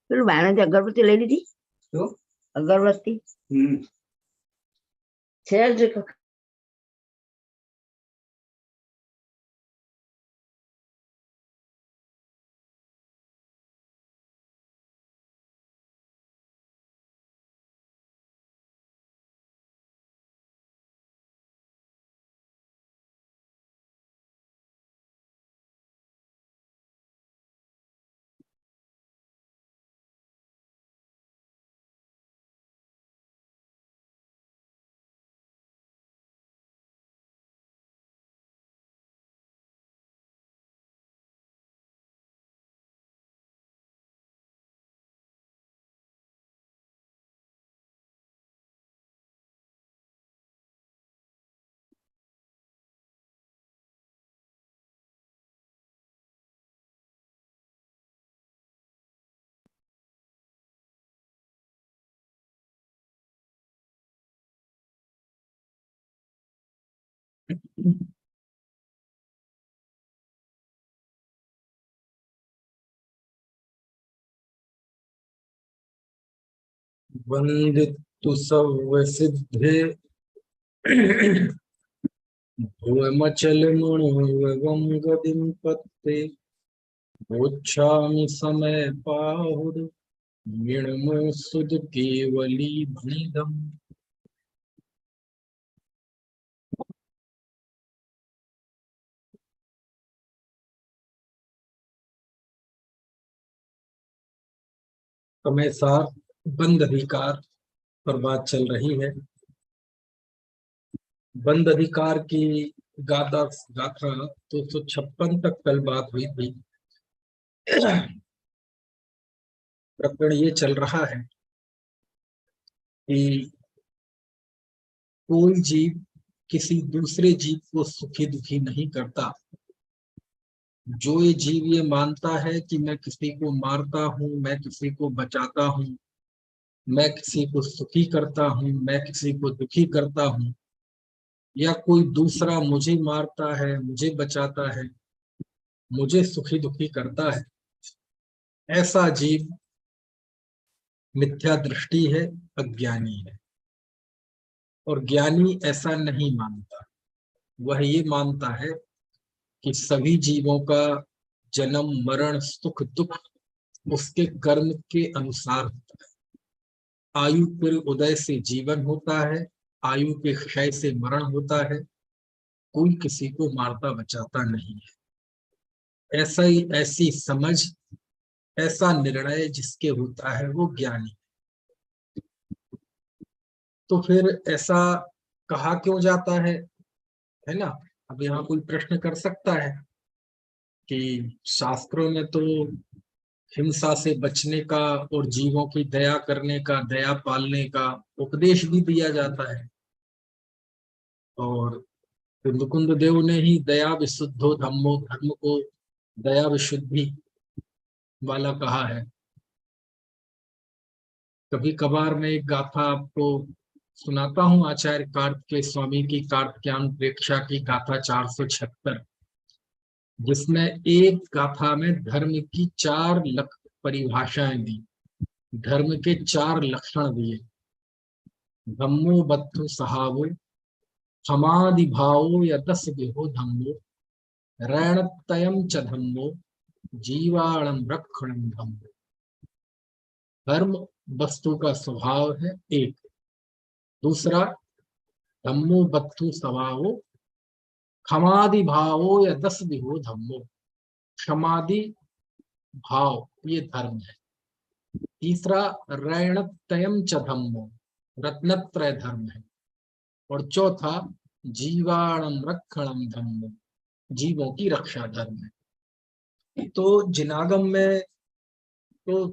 પેલું ભાઈને અગરબત્તી લઈ લીધી અગરબત્તી છે જ वंदितु सर्वसिद्धे भुवमचल मुणुवं गतिं पत्ते गोच्छामि समय पाहुर निर्मो सुध केवली भनिदम्। क्रमशः बंद अधिकार पर बात चल रही है। बंद अधिकार की गाथा 256 तक कल बात हुई थी। प्रकरण ये चल रहा है कि कोई जीव किसी दूसरे जीव को सुखी दुखी नहीं करता। जो ये जीव ये मानता है कि मैं किसी को मारता हूँ, मैं किसी को बचाता हूँ, मैं किसी को सुखी करता हूँ, मैं किसी को दुखी करता हूँ, या कोई दूसरा मुझे मारता है, मुझे बचाता है, मुझे सुखी दुखी करता है, ऐसा जीव मिथ्या दृष्टि है, अज्ञानी है। और ज्ञानी ऐसा नहीं मानता। वह ये मानता है कि सभी जीवों का जन्म मरण सुख दुख उसके कर्म के अनुसार होता है। आयु के उदय से जीवन होता है, आयु के क्षय से मरण होता है। कोई किसी को मारता बचाता नहीं है। ऐसा ही ऐसी समझ, ऐसा निर्णय जिसके होता है वो ज्ञानी। तो फिर ऐसा कहा क्यों जाता है ना? अब यहाँ कोई प्रश्न कर सकता है कि शास्त्रों में तो हिंसा से बचने का और जीवों की दया करने का, दया पालने का उपदेश भी दिया जाता है। और मुकुंद देव ने ही दया विशुद्धो धम्मो, धर्म को दया विशुद्धि वाला कहा है। कभी कभार मैं एक गाथा आपको सुनाता हूँ, आचार्य कार्तिकेय स्वामी की कार्तिक्यान प्रेक्षा की गाथा 476, जिसमें एक गाथा में धर्म की 4 परिभाषाएं दी, धर्म के 4 लक्षण दिए। धम्मो बद्धु सहावो, समाधि भावो यदस विहो धम्मो, रणतयम च धम्मो, जीवाणम रक्षणम धम्मो। धर्म वस्तु का स्वभाव है एक। दूसरा, धम्मो बद्धु स्वभावो, क्षमादि भावो या 10 विहो धम्मो। क्षमादि भाव ये धर्म है। तीसरा, रणतयम च धम्मो, रत्नत्रय धर्म है। और चौथा, जीवाणम रक्षणम धम्मो, जीवों की रक्षा धर्म है। तो जिनागम में तो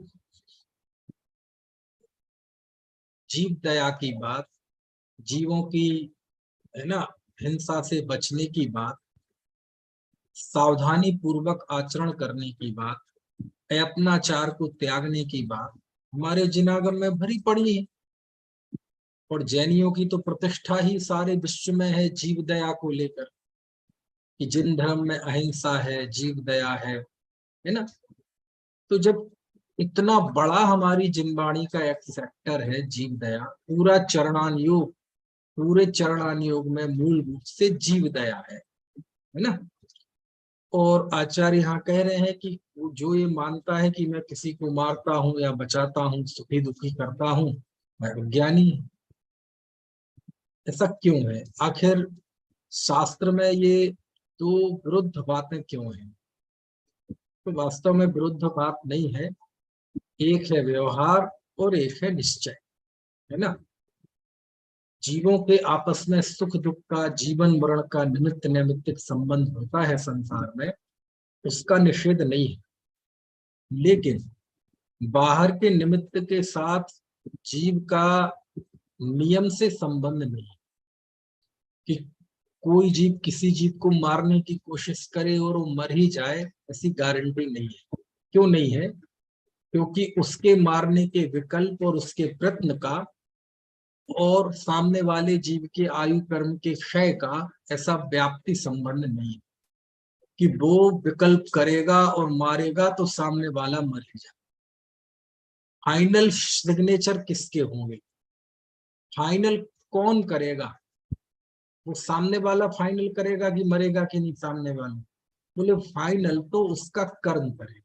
जीव दया की बात, जीवों की है ना हिंसा से बचने की बात, सावधानी पूर्वक आचरण करने की बात, अपनाचार को त्यागने की बात हमारे जिनागम में भरी पड़ी है। और जैनियों की तो प्रतिष्ठा ही सारे विश्व में है जीव दया को लेकर, कि जिन धर्म में अहिंसा है, जीव दया है ना। तो जब इतना बड़ा हमारी जिनवाणी का एक सेक्टर है जीव दया। पूरे चरणान योग में मूल रूप से जीव दया है ना। और आचार्य यहाँ कह रहे हैं कि जो ये मानता है कि मैं किसी को मारता हूँ या बचाता हूँ, सुखी दुखी करता हूँ, मैं विज्ञानी हूँ। ऐसा क्यों है आखिर? शास्त्र में ये दो विरुद्ध बातें क्यों हैं? तो वास्तव में विरुद्ध बात नहीं है। एक है व्यवहार और एक है निश्चय, है ना। जीवों के आपस में सुख दुख का, जीवन मरण का निमित्त नैमित्तिक संबंध होता है संसार में, उसका निषेध नहीं है। लेकिन बाहर के निमित्त के साथ जीव का नियम से संबंध नहीं है कि कोई जीव किसी जीव को मारने की कोशिश करे और वो मर ही जाए, ऐसी गारंटी नहीं है। क्यों नहीं है? क्योंकि उसके मारने के विकल्प और उसके प्रयत्न का और सामने वाले जीव के आयु कर्म के क्षय का ऐसा व्याप्ति संबंध नहीं है कि वो विकल्प करेगा और मारेगा तो सामने वाला मर ही जाए। फाइनल सिग्नेचर किसके होंगे? फाइनल कौन करेगा? वो सामने वाला फाइनल करेगा कि मरेगा कि नहीं सामने वाला? बोले फाइनल तो उसका कर्म करेगा।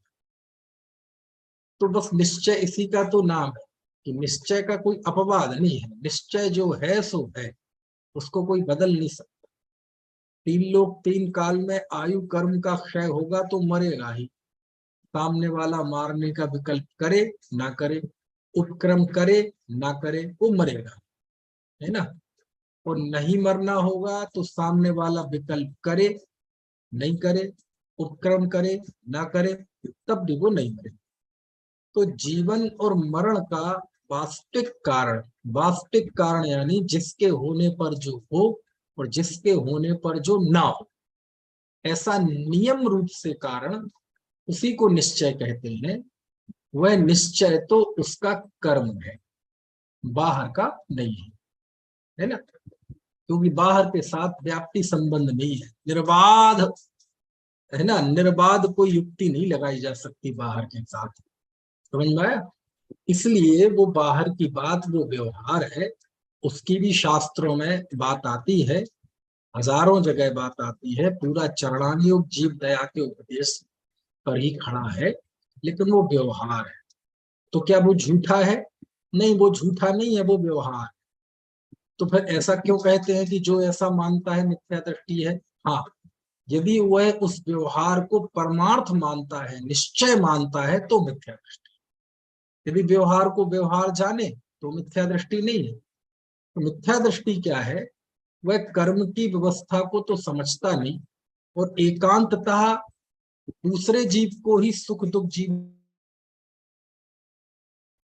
तो बस निश्चय इसी का तो नाम है कि निश्चय का कोई अपवाद नहीं है। निश्चय जो है सो है, उसको कोई बदल नहीं सकता। तीन लोग तीन काल में आयु कर्म का क्षय होगा तो मरेगा ही। सामने वाला मारने का विकल्प करे ना करे, उपक्रम करे ना करे, वो मरेगा, है ना। और नहीं मरना होगा तो सामने वाला विकल्प करे नहीं करे, उपक्रम करे ना करे, तब भी वो नहीं मरे। तो जीवन और मरण का वास्तविक कारण यानी जिसके होने पर जो हो और जिसके होने पर जो ना हो, ऐसा नियम रूप से कारण, उसी को निश्चय कहते हैं। वह निश्चय तो उसका कर्म है, बाहर का नहीं है ना। क्योंकि बाहर के साथ व्याप्ति संबंध नहीं है, निर्बाध है ना। निर्बाध कोई युक्ति नहीं लगाई जा सकती बाहर के साथ, समझ में आया। इसलिए वो बाहर की बात, वो व्यवहार है, उसकी भी शास्त्रों में बात आती है, हजारों जगह बात आती है। पूरा चरणानुयोग जीव दया के उपदेश पर ही खड़ा है। लेकिन वो व्यवहार है। तो क्या वो झूठा है? नहीं, वो झूठा नहीं है, वो व्यवहार। तो फिर ऐसा क्यों कहते हैं कि जो ऐसा मानता है मिथ्या दृष्टि है? हाँ, यदि वह उस व्यवहार को परमार्थ मानता है, निश्चय मानता है, तो मिथ्या दृष्टि। यदि व्यवहार को व्यवहार जाने तो मिथ्या दृष्टि नहीं है। तो मिथ्या दृष्टि क्या है? वह कर्म की व्यवस्था को तो समझता नहीं और एकांततः दूसरे जीव को ही सुख दुख जीव,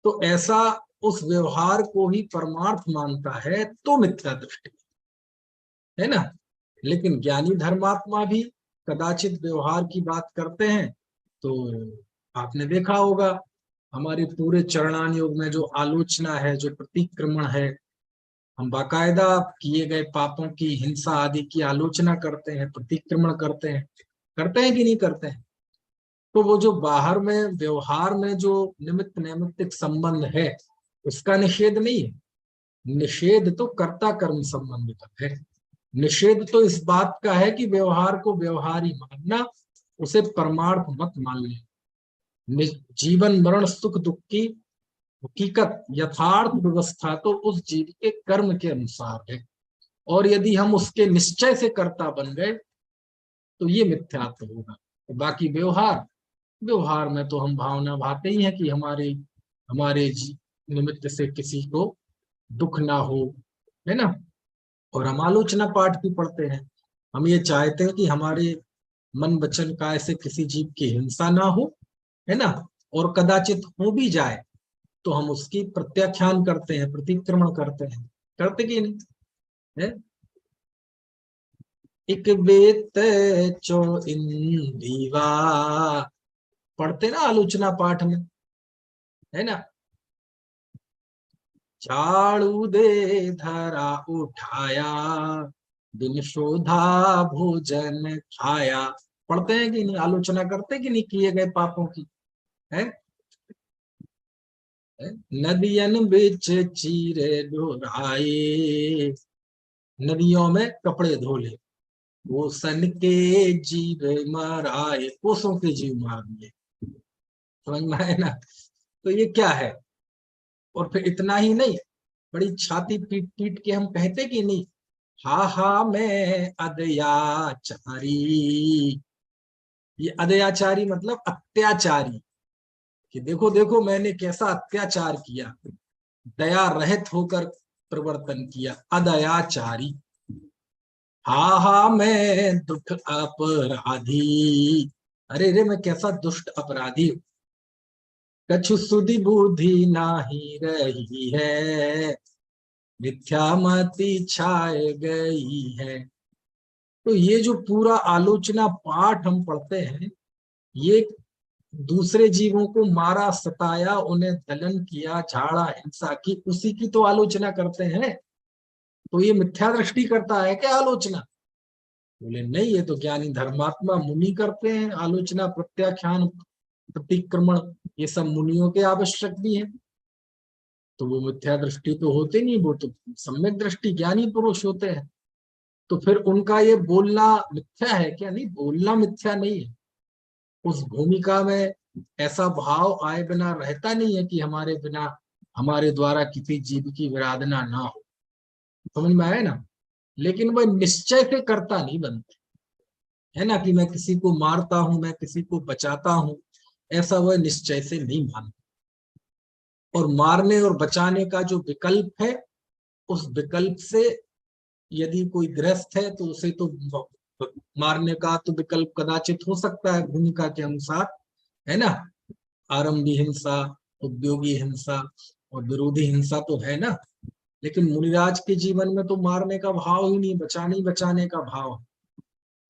तो ऐसा उस व्यवहार को ही परमार्थ मानता है, तो मिथ्या दृष्टि है ना। लेकिन ज्ञानी धर्मात्मा भी कदाचित व्यवहार की बात करते हैं। तो आपने देखा होगा हमारे पूरे चरणान योग में जो आलोचना है, जो प्रतिक्रमण है, हम बाकायदा किए गए पापों की, हिंसा आदि की आलोचना करते हैं, प्रतिक्रमण करते हैं कि नहीं करते हैं? तो वो जो बाहर में व्यवहार में जो निमित्त नैमित्तिक संबंध है, उसका निषेध नहीं है। निषेध तो कर्ता कर्म संबंध का है। निषेध तो इस बात का है कि व्यवहार को व्यवहार ही मानना, उसे परमार्थ मत मान ले। जीवन मरण सुख दुख की हकीकत, यथार्थ व्यवस्था तो उस जीव के कर्म के अनुसार है। और यदि हम उसके निश्चय से कर्ता बन गए तो ये मिथ्यात्व होगा। तो बाकी व्यवहार में तो हम भावना भाते ही हैं कि हमारे हमारे निमित्त से किसी को दुख ना हो, है ना। और हम आलोचना पाठ भी पढ़ते हैं। हम ये चाहते हैं कि हमारे मन वचन काय से किसी जीव की हिंसा ना हो, है ना। और कदाचित हो भी जाए तो हम उसकी प्रत्याख्यान करते हैं, प्रतिक्रमण करते हैं, करते कि नहीं है। एक बेत चो इंदीवा पढ़ते ना आलोचना पाठ में, है ना। झाड़ू दे धरा उठाया, बिन शोधा भोजन खाया। पढ़ते हैं कि नहीं? आलोचना करते कि नहीं किए गए पापों की, है। नदियन बिच चीरे डोराए, नदियों में कपड़े धो ले, वो सन के जीव माराए, कोसों के जीव मार दिए। समझ में आए ना? तो ये क्या है? और फिर इतना ही नहीं, बड़ी छाती पीट पीट के हम कहते कि नहीं, हा मैं अदयाचारी। ये अदयाचारी मतलब अत्याचारी, कि देखो देखो मैंने कैसा अत्याचार किया, दया रहित होकर प्रवर्तन किया, अदयाचारी। हा मैं दुष्ट अपराधी, अरे रे मैं कैसा दुष्ट अपराधी हूं। कछु सुधि बुद्धि नाही रही है, मिथ्यामति छाए गई है। तो ये जो पूरा आलोचना पाठ हम पढ़ते हैं, ये दूसरे जीवों को मारा, सताया, उन्हें दलन किया, झाड़ा, हिंसा की, उसी की तो आलोचना करते हैं। तो ये मिथ्या दृष्टि करता है क्या आलोचना? बोले नहीं, ये तो ज्ञानी धर्मात्मा मुनि करते हैं आलोचना, प्रत्याख्यान, प्रतिक्रमण, ये सब मुनियों के आवश्यक भी है। तो वो मिथ्या दृष्टि तो होते नहीं, वो तो सम्यक दृष्टि ज्ञानी पुरुष होते हैं। तो फिर उनका ये बोलना मिथ्या है क्या? नहीं, बोलना मिथ्या नहीं है। उस भूमिका में ऐसा भाव आए बिना रहता नहीं है कि हमारे बिना, हमारे द्वारा किसी जीव की विराधना ना हो। समझ में आया ना? लेकिन वह निश्चय से कर्ता नहीं बनते, है ना, कि मैं किसी को मारता हूं, मैं किसी को बचाता हूं, ऐसा वह निश्चय से नहीं मानता। और मारने और बचाने का जो विकल्प है, उस विकल्प से यदि कोई गृहस्थ है तो उसे तो मारने का तो विकल्प कदाचित हो सकता है भूमिका के अनुसार, है ना। आरंभी हिंसा, उद्योगी हिंसा और विरोधी हिंसा तो है ना। लेकिन मुनिराज के जीवन में तो मारने का भाव ही नहीं, बचाने ही बचाने का भाव है।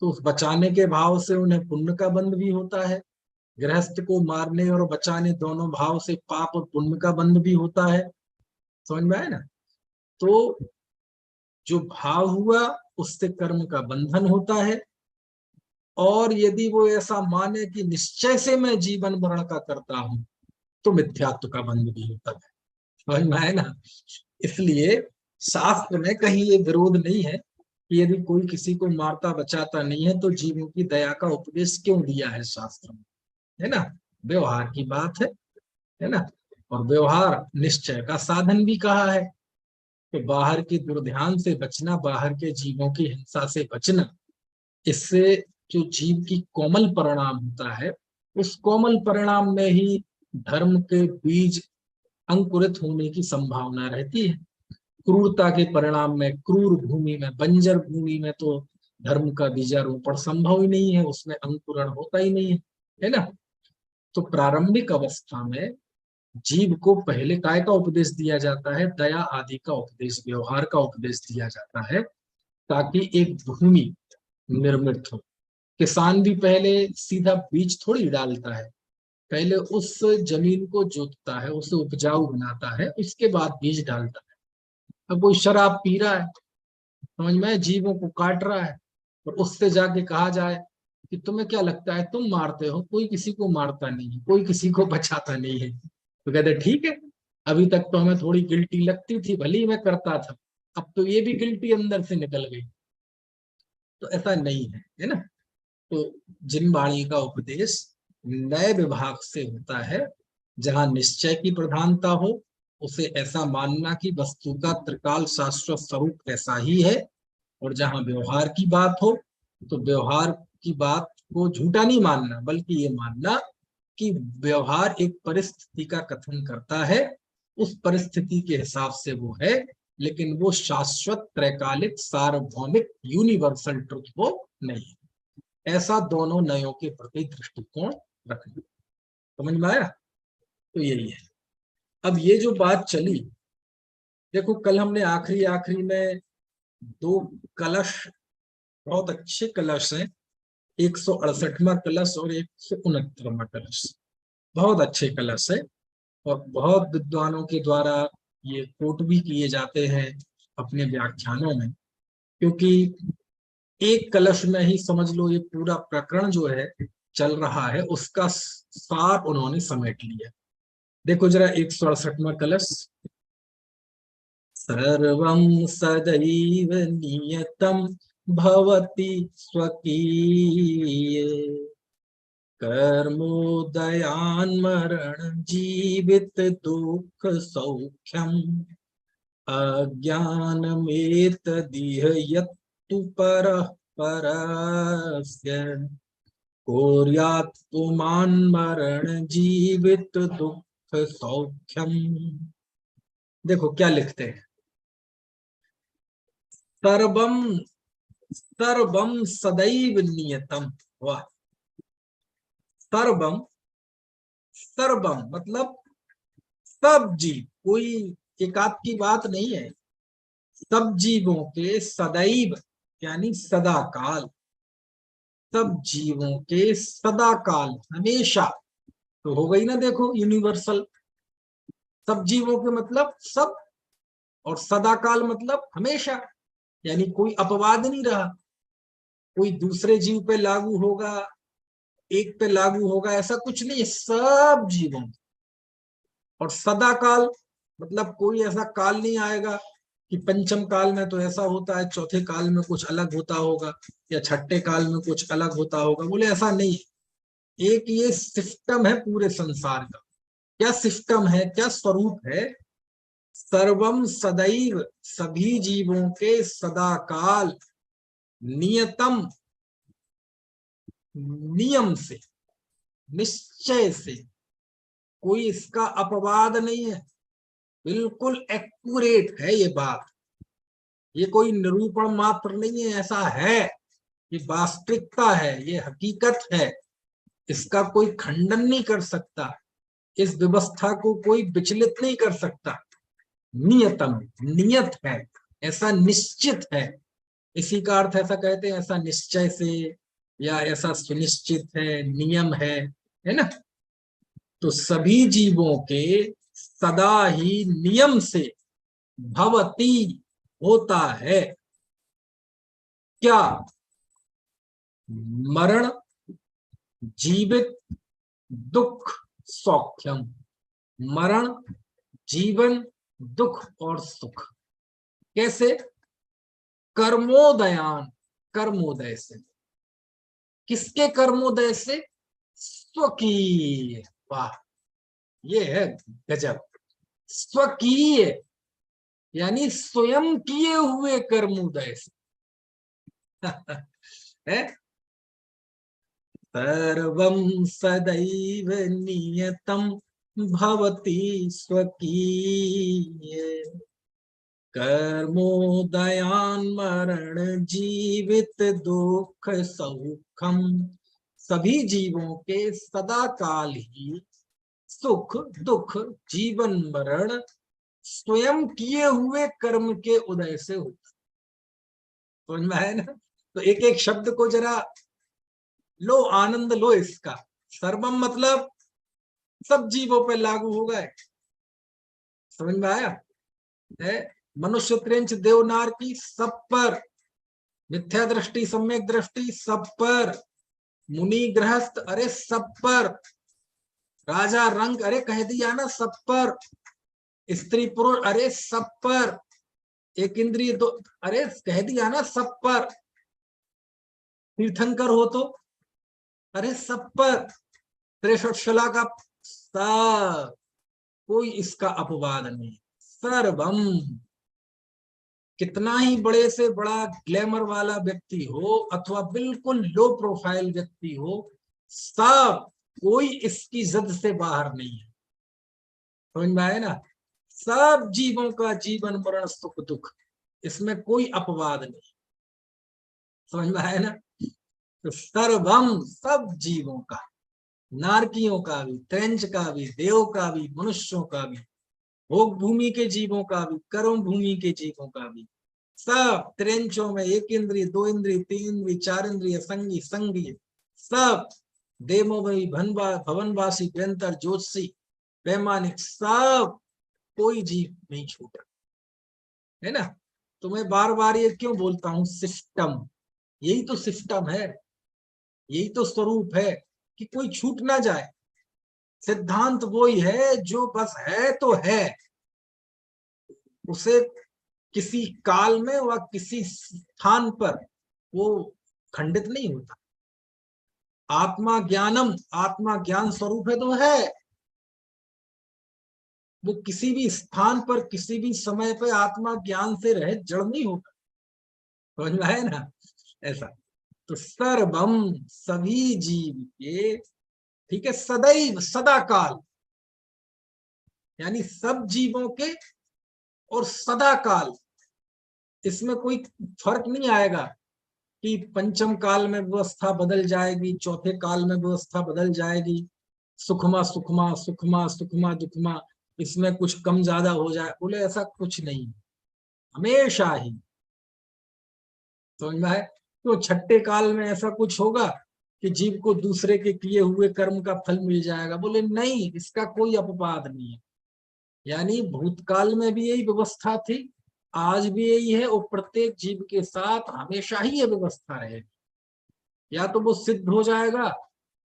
तो उस बचाने के भाव से उन्हें पुण्य का बंध भी होता है। गृहस्थ को मारने और बचाने दोनों भाव से पाप और पुण्य का बंध भी होता है। समझ में आया ना? तो जो भाव हुआ उससे कर्म का बंधन होता है। और यदि वो ऐसा माने कि निश्चय से मैं जीवन मरण का करता हूं, तो मिथ्यात्व का बंध भी होता है। समझ में आया ना? इसलिए शास्त्र में कहीं ये विरोध नहीं है कि यदि कोई किसी को मारता बचाता नहीं है तो जीवों की दया का उपदेश क्यों दिया है शास्त्र में, है ना। व्यवहार की बात है ना। और व्यवहार निश्चय का साधन भी कहा है। तो बाहर के दुर्ध्यान से बचना, बाहर के जीवों की हिंसा से बचना, इससे जो जीव की कोमल परिणाम होता है, उस कोमल परिणाम में ही धर्म के बीज अंकुरित होने की संभावना रहती है। क्रूरता के परिणाम में, क्रूर भूमि में, बंजर भूमि में तो धर्म का बीजारोपण संभव ही नहीं है, उसमें अंकुरण होता ही नहीं है ना। तो प्रारंभिक अवस्था में जीव को पहले काय का उपदेश दिया जाता है? दया आदि का उपदेश, व्यवहार का उपदेश दिया जाता है, ताकि एक भूमि निर्मित हो। किसान भी पहले सीधा बीज थोड़ी डालता है, पहले उस जमीन को जोतता है, उसे उपजाऊ बनाता है, उसके बाद बीज डालता है। अब कोई शराब पी रहा है, समझ में, जीवों को काट रहा है, और उससे जाके कहा जाए कि तुम्हें क्या लगता है तुम मारते हो, कोई किसी को मारता नहीं है, कोई किसी को बचाता नहीं है, तो कहते ठीक है, अभी तक तो हमें थोड़ी गिल्टी लगती थी, भले ही मैं करता था, अब तो ये भी गिल्टी अंदर से निकल गई। तो ऐसा नहीं है ना। तो जिन वाणी का उपदेश नए विभाग से होता है, जहां निश्चय की प्रधानता हो, उसे ऐसा मानना कि वस्तु का त्रिकाल शाश्वत स्वरूप ऐसा ही है। और जहां व्यवहार की बात हो, तो व्यवहार की बात को झूठा नहीं मानना, बल्कि ये मानना कि व्यवहार एक परिस्थिति का कथन करता है, उस परिस्थिति के हिसाब से वो है, लेकिन वो शाश्वत, त्रैकालिक, सार्वभौमिक, यूनिवर्सल ट्रुथ वो नहीं। ऐसा दोनों नयों के प्रति दृष्टिकोण रखना। समझ में आया? तो यही है। अब ये जो बात चली, देखो कल हमने आखिरी आखिरी में दो कलश, बहुत अच्छे कलश हैं, 168वां कलश और 169वां कलश, बहुत अच्छे कलश है। और बहुत विद्वानों के द्वारा ये कोट भी किए जाते हैं अपने व्याख्यानों में, क्योंकि एक कलश में ही समझ लो ये पूरा प्रकरण जो है चल रहा है, उसका सार उन्होंने समेट लिया। देखो जरा 168वां कलश। सर्वं सदैव नियतं भवति स्वकीये, कर्मोदयान्मरण जीवित दुख सौख्यम, अज्ञानमेतदिह यत्तु परः परस्य, कुर्यात् पुमान्मरण जीवित दुख सौख्यम। देखो क्या लिखते हैं, सर्वम सर्वम सदैव नियतम। वाह, सर्वम, सर्वम मतलब सब जीव, कोई एकाध की बात नहीं है, सब जीवों के सदैव यानी सदाकाल, सब जीवों के सदाकाल हमेशा, तो हो गई ना, देखो यूनिवर्सल, सब जीवों के मतलब सब, और सदाकाल मतलब हमेशा, यानी कोई अपवाद नहीं रहा, कोई दूसरे जीव पे लागू होगा, एक पे लागू होगा, ऐसा कुछ नहीं है, सब जीवों। और सदाकाल मतलब कोई ऐसा काल नहीं आएगा कि पंचम काल में तो ऐसा होता है, चौथे काल में कुछ अलग होता होगा, या छठे काल में कुछ अलग होता होगा, बोले ऐसा नहीं है। एक ये सिस्टम है पूरे संसार का। क्या सिस्टम है, क्या स्वरूप है? सर्वम सदैव, सभी जीवों के सदाकाल, नियतम, नियम से, निश्चय से, कोई इसका अपवाद नहीं है, बिल्कुल एक्यूरेट है ये बात, ये कोई निरूपण मात्र नहीं है, ऐसा है, ये वास्तविकता है, ये हकीकत है, इसका कोई खंडन नहीं कर सकता, इस व्यवस्था को कोई विचलित नहीं कर सकता। नियतम, नियत है, ऐसा निश्चित है, इसी का अर्थ ऐसा कहते हैं, ऐसा निश्चय से, या ऐसा सुनिश्चित है, नियम है ना। तो सभी जीवों के सदा ही नियम से भवती होता है क्या? मरण, जीवित, दुख, सौख्यम। मरण, जीवन, दुख और सुख। कैसे? कर्मोदयान, कर्मोदय से। किसके कर्मोदय से? स्वकीय। वाह, ये है गजब। स्वकीय यानी स्वयं किए हुए कर्मोदय से। है, सर्वं सदैव नियतं भवति स्वकीय, कर्मोदयान मरण जीवित दुख सौखम। सभी जीवों के सदा काल ही सुख दुख जीवन मरण स्वयं किए हुए कर्म के उदय से होता। समझ में है ना? तो एक एक शब्द को जरा लो, आनंद लो इसका। सर्वम मतलब सब जीवों पर लागू हो गए, समझ में आया है? मनुष्य त्रिंच देवनार की सब पर, मिथ्या दृष्टि सम्यक दृष्टि सब पर, मुनि गृहस्थ अरे सब पर, राजा रंग अरे कह दिया ना सब पर, स्त्री पुरुष अरे सब पर, एक इंद्रिय दो अरे कह दिया ना सब पर, तीर्थंकर हो तो अरे सब पर, त्रिशला का सब, कोई इसका अपवाद नहीं। सर्वम, कितना ही बड़े से बड़ा ग्लैमर वाला व्यक्ति हो अथवा बिल्कुल लो प्रोफाइल व्यक्ति हो, सब, कोई इसकी जद से बाहर नहीं है। समझ में आया ना? सब जीवों का जीवन मरण सुख दुख, इसमें कोई अपवाद नहीं। समझ में आया ना? तो सर्वम, सब जीवों का, नारकियों का भी, त्रैंच का भी, देव का भी, मनुष्यों का भी, भोग भूमि के जीवों का भी, कर्म भूमि के जीवों का भी, सब त्रेंचों में, एक इंद्रिय दो इंद्रिय तीन इंद्रिय चार इंद्रिय संगी संगी, सब देवों में भवनवासी व्यंतर ज्योतिषी वैमानिक, सब, कोई जीव नहीं छूटा, है ना? तो मैं बार बार ये क्यों बोलता हूं? सिस्टम, यही तो सिस्टम है, यही तो स्वरूप है कि कोई छूट ना जाए। सिद्धांत वही है जो बस है तो है, उसे किसी काल में व किसी स्थान पर वो खंडित नहीं होता। आत्मा ज्ञानम, आत्मा ज्ञान स्वरूप है तो है, वो किसी भी स्थान पर किसी भी समय पर आत्मा ज्ञान से रहित जड़ नहीं होगा। समझ में आया ना? ऐसा तो सर्वम, सभी जीव के, ठीक है, सदैव सदा काल, यानी सब जीवों के और सदा काल, इसमें कोई फर्क नहीं आएगा कि पंचम काल में व्यवस्था बदल जाएगी, चौथे काल में व्यवस्था बदल जाएगी, सुखमा सुखमा सुखमा सुखमा दुखमा, इसमें कुछ कम ज्यादा हो जाए, बोले ऐसा कुछ नहीं, हमेशा ही। समझ में है? तो छठे काल में ऐसा कुछ होगा कि जीव को दूसरे के किए हुए कर्म का फल मिल जाएगा, बोले नहीं, इसका कोई अपवाद नहीं है। यानी भूतकाल में भी यही व्यवस्था थी, आज भी यही है, और प्रत्येक जीव के साथ हमेशा ही ये व्यवस्था रहेगी। या तो वो सिद्ध हो जाएगा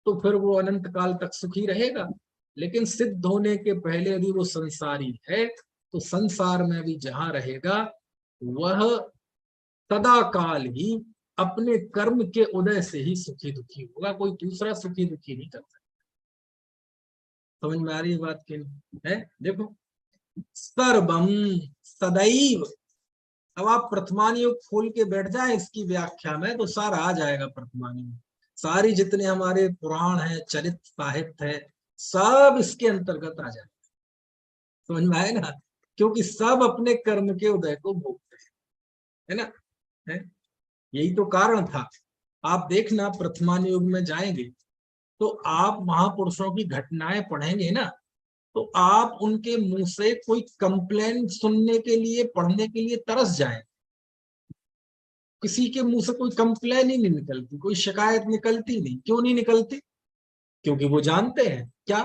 तो फिर वो अनंत काल तक सुखी रहेगा, लेकिन सिद्ध होने के पहले यदि वो संसारी है तो संसार में भी जहां रहेगा वह सदा काल ही अपने कर्म के उदय से ही सुखी दुखी होगा, कोई दूसरा सुखी दुखी नहीं कर सकता। समझ में आ रही है बात की है? देखो, सर्वम सदैव, अब आप प्रथमान योग खोल के बैठ जाए इसकी व्याख्या में तो सारा आ जाएगा प्रथमान योग, सारी जितने हमारे पुराण है, चरित्र साहित्य है, सब इसके अंतर्गत आ जाएगा। समझ में आए ना? क्योंकि सब अपने कर्म के उदय को भोगते हैं, है ना? है? यही तो कारण था। आप देखना प्रथमान योग में जाएंगे तो आप महापुरुषों की घटनाएं पढ़ेंगे ना, तो आप उनके मुंह से कोई कंप्लेन सुनने के लिए, पढ़ने के लिए तरस जाए। किसी के मुंह से कोई कंप्लेन ही नहीं निकलती, कोई शिकायत निकलती नहीं। क्यों नहीं निकलती? क्योंकि वो जानते हैं क्या,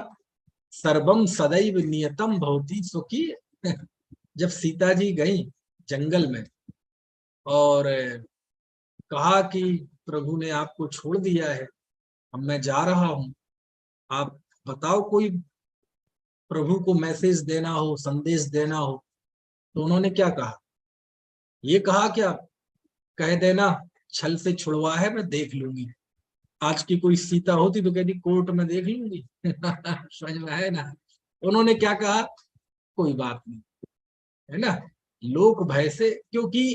सर्वम सदैव नियतम भवति सुखी। जब सीता जी गई जंगल में और कहा कि प्रभु ने आपको छोड़ दिया है, अब मैं जा रहा हूं, आप बताओ कोई प्रभु को मैसेज देना हो, संदेश देना हो, तो उन्होंने क्या कहा? ये कहा क्या, कह देना छल से छुड़वा है, मैं देख लूंगी। आज की कोई सीता होती तो कहती कोर्ट में देख लूंगी। समझ में है ना? उन्होंने क्या कहा, कोई बात नहीं, है ना, लोक भय से, क्योंकि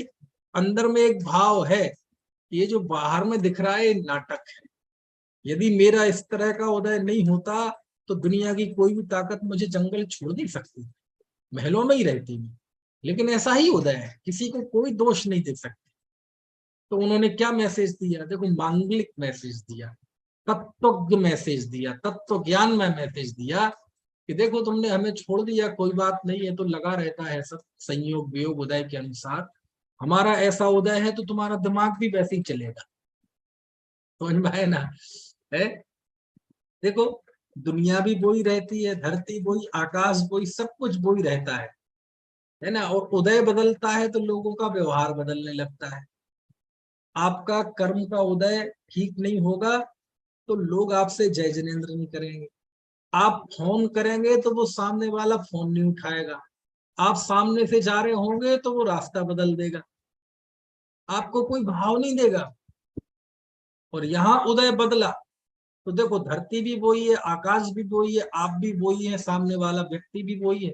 अंदर में एक भाव है, ये जो बाहर में दिख रहा है नाटक है। यदि मेरा इस तरह का उदय नहीं होता तो दुनिया की कोई भी ताकत मुझे जंगल छोड़ नहीं सकती, महलों में ही रहती मैं, लेकिन ऐसा ही उदय है, किसी को कोई दोष नहीं दे सकते। तो उन्होंने क्या मैसेज दिया? देखो, मांगलिक मैसेज दिया, तत्व मैसेज दिया, तत्व ज्ञान में मैसेज दिया कि देखो तुमने हमें छोड़ दिया, कोई बात नहीं है, तो लगा रहता है सब संयोग वियोग उदय के अनुसार। हमारा ऐसा उदय है तो तुम्हारा दिमाग भी वैसे ही चलेगा। समझ में है ना? है? देखो, दुनिया भी वही रहती है, धरती वही, आकाश वही, सब कुछ वही रहता है ना? और उदय बदलता है तो लोगों का व्यवहार बदलने लगता है। आपका कर्म का उदय ठीक नहीं होगा तो लोग आपसे जय जिनेन्द्र नहीं करेंगे। आप फोन करेंगे तो वो सामने वाला फोन नहीं उठाएगा। आप सामने से जा रहे होंगे तो वो रास्ता बदल देगा, आपको कोई भाव नहीं देगा। और यहाँ उदय बदला तो देखो, धरती भी वही है, आकाश भी वही है, आप भी वही है, सामने वाला व्यक्ति भी वही है,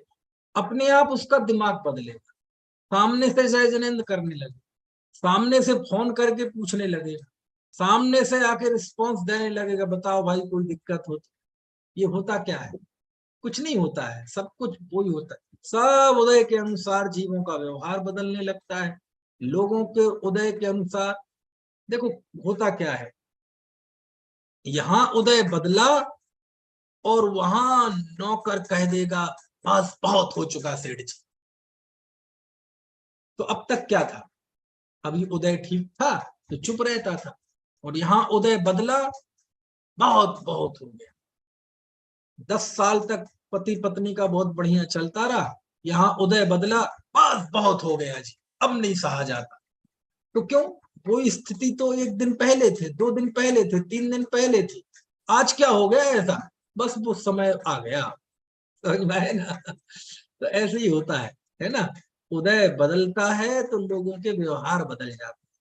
अपने आप उसका दिमाग बदलेगा, सामने से जय जिनेन्द्र करने लगे, सामने से फोन करके पूछने लगेगा, सामने से आके रिस्पॉन्स देने लगेगा, बताओ भाई कोई दिक्कत हो तो। ये होता क्या है? कुछ नहीं होता है, सब कुछ वही होता है। सब उदय के अनुसार जीवों का व्यवहार बदलने लगता है, लोगों के उदय के अनुसार। देखो होता क्या है, यहां उदय बदला और वहां नौकर कह देगा बस बहुत हो चुका सेठ जी। तो अब तक क्या था? अभी उदय ठीक था तो चुप रहता था, और यहाँ उदय बदला, बहुत बहुत हो गया। 10 साल तक पति पत्नी का बहुत बढ़िया चलता रहा, यहाँ उदय बदला, बस बहुत हो गया जी, अब नहीं सहा जाता। तो क्यों? वो स्थिति तो 1 दिन पहले थे, 2 दिन पहले थे, 3 दिन पहले थी, आज क्या हो गया ऐसा? बस वो समय आ गया, समझ में आया ना। तो ऐसे ही होता है ना। उदय बदलता है तो लोगों के व्यवहार बदल जाते हैं,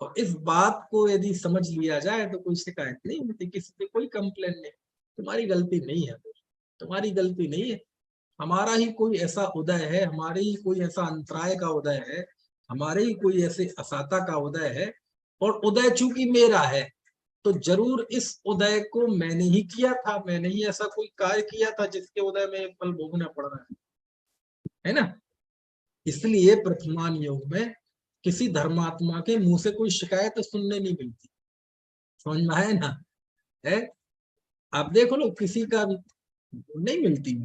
और इस बात को यदि समझ लिया जाए तो कोई शिकायत नहीं होती, किसी पे कोई कंप्लेन नहीं। तुम्हारी गलती नहीं है, तुम्हारी गलती नहीं है, हमारा ही कोई ऐसा उदय है, हमारे ही कोई ऐसा अंतराय का उदय है, हमारे ही कोई ऐसे असाता का उदय है, और उदय चूंकि मेरा है तो जरूर इस उदय को मैंने ही किया था, मैंने ही ऐसा कोई कार्य किया था जिसके उदय में एक फल भोगना पड़ रहा है ना। इसलिए वर्तमान युग में किसी धर्मात्मा के मुंह से कोई शिकायत सुनने नहीं मिलती, समझ में आया ना। है, आप देखो लो, किसी का भी नहीं मिलती।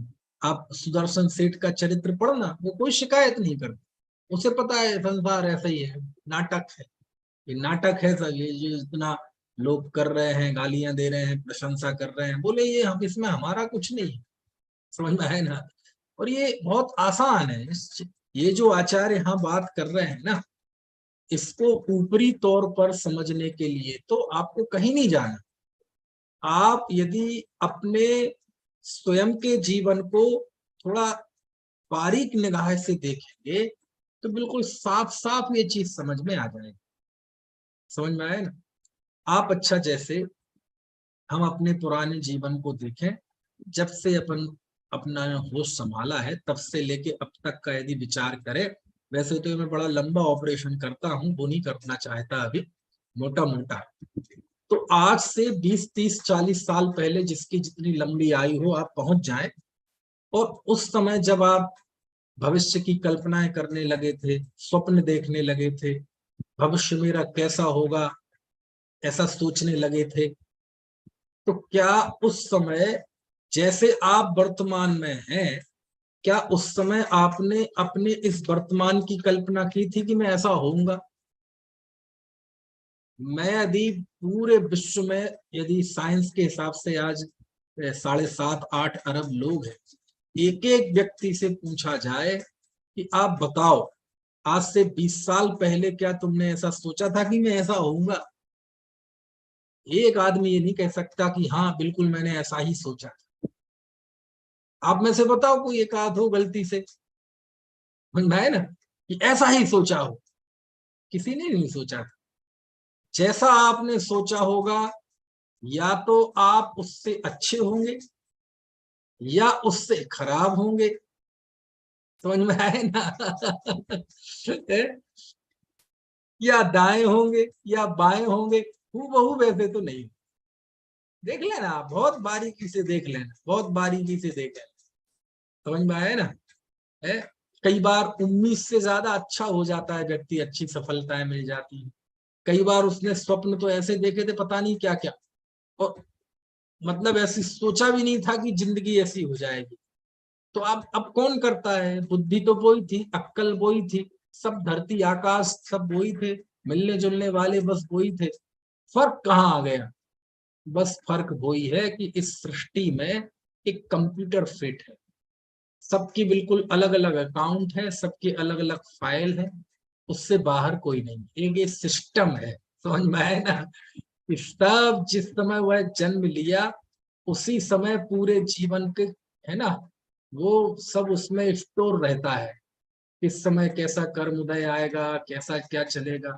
आप सुदर्शन सेठ का चरित्र पढ़ना, वो कोई शिकायत नहीं करता, उसे पता है संसार ऐसा ही है, नाटक है, ये नाटक है सब, ये इतना लोग कर रहे हैं, गालियां दे रहे हैं, प्रशंसा कर रहे हैं, बोले ये हम इसमें हमारा कुछ नहीं, समझ में है ना। और ये बहुत आसान है, ये जो आचार्य यहाँ बात कर रहे हैं ना, इसको ऊपरी तौर पर समझने के लिए तो आपको कहीं नहीं जाना। आप यदि अपने स्वयं के जीवन को थोड़ा बारीक निगाह से देखेंगे तो बिल्कुल साफ साफ ये चीज समझ में आ जाएगी, समझ में आया ना। आप अच्छा, जैसे हम अपने पुराने जीवन को देखें, जब से अपन अपना होश संभाला है तब से लेके अब तक का यदि विचार करें, वैसे तो मैं बड़ा लंबा ऑपरेशन करता हूँ, वो नहीं करना चाहता अभी, मोटा मोटा। तो आज से 20, 30, 40 साल पहले जिसकी जितनी लंबी आयु हो आप पहुंच जाएं, और उस समय जब आप भविष्य की कल्पनाएं करने लगे थे, स्वप्न देखने लगे थे, भविष्य मेरा कैसा होगा ऐसा सोचने लगे थे, तो क्या उस समय जैसे आप वर्तमान में हैं, क्या उस समय आपने अपने इस वर्तमान की कल्पना की थी कि मैं ऐसा होऊंगा? मैं यदि पूरे विश्व में, यदि साइंस के हिसाब से आज 7.5-8 अरब लोग हैं, एक एक व्यक्ति से पूछा जाए कि आप बताओ आज से 20 साल पहले क्या तुमने ऐसा सोचा था कि मैं ऐसा होऊंगा? एक आदमी ये नहीं कह सकता कि हाँ बिल्कुल मैंने ऐसा ही सोचा। आप में से बताओ कोई एक आध हो गलती से, है ना, कि ऐसा ही सोचा हो। किसी ने नहीं सोचा था। जैसा आपने सोचा होगा, या तो आप उससे अच्छे होंगे या उससे खराब होंगे, समझ में आए ना। या दाएं होंगे या बाएं होंगे, हूबहू वैसे तो नहीं। देख लेना, बहुत बारीकी से देख लेना, बहुत बारीकी से देख लेना, समझ में आया ना। है, कई बार उम्मीद से ज्यादा अच्छा हो जाता है व्यक्ति, अच्छी सफलताएं मिल जाती है। कई बार उसने स्वप्न तो ऐसे देखे थे पता नहीं क्या क्या, और मतलब ऐसी सोचा भी नहीं था कि जिंदगी ऐसी हो जाएगी। तो अब कौन करता है? बुद्धि तो वही थी, अक्कल वही थी, सब धरती आकाश सब वही थे, मिलने जुलने वाले बस वही थे। फर्क कहाँ आ गया? बस फर्क वही है कि इस सृष्टि में एक कंप्यूटर फिट है, सबकी बिल्कुल अलग अलग अकाउंट है, सबके अलग अलग फाइल है, उससे बाहर कोई नहीं, एक ये सिस्टम है, समझ में आए ना। सब जिस समय वह जन्म लिया उसी समय पूरे जीवन के, है ना, वो सब उसमें स्टोर रहता है। किस समय कैसा कर्म उदय आएगा, कैसा क्या चलेगा,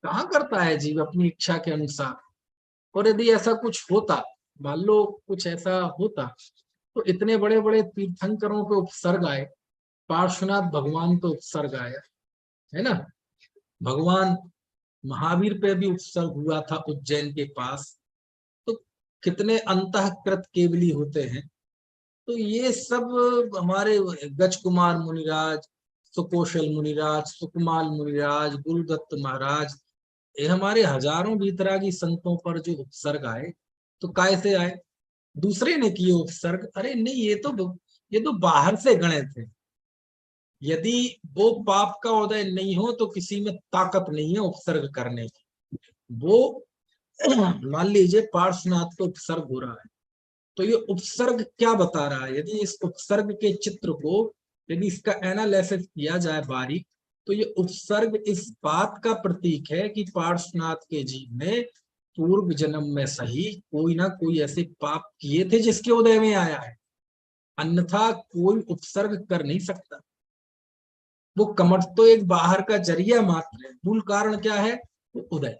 कहाँ करता है जीव अपनी इच्छा के अनुसार। और यदि ऐसा कुछ होता, मान लो कुछ ऐसा होता, तो इतने बड़े बड़े तीर्थंकरों के उपसर्ग आए, पार्श्वनाथ भगवान पे उपसर्ग आया, है ना, भगवान महावीर पे भी उपसर्ग हुआ था उज्जैन के पास। तो कितने अंतःकृत केवली होते हैं। तो ये सब हमारे गज कुमार मुनिराज, सुकोशल मुनिराज, सुकमाल मुनिराज, गुरुदत्त महाराज, ये हमारे हजारों भीतरागी संतों पर जो उपसर्ग आए, तो काय से आए? दूसरे ने किए उपसर्ग? अरे नहीं, ये तो बाहर से गणे थे। यदि वो पाप का उदय नहीं हो तो किसी में ताकत नहीं है उपसर्ग करने की। वो मान लीजिए पार्श्वनाथ को उपसर्ग हो रहा है, तो ये उपसर्ग क्या बता रहा है? यदि इस उपसर्ग के चित्र को, यदि इसका एनालिसिस किया जाए बारीक, तो ये उपसर्ग इस बात का प्रतीक है कि पार्श्वनाथ के जीव में पूर्व जन्म में सही कोई ना कोई ऐसे पाप किए थे जिसके उदय में आया है, अन्यथा कोई उपसर्ग कर नहीं सकता। वो कमठ तो एक बाहर का जरिया मात्र है, मूल कारण क्या है? वो उदय।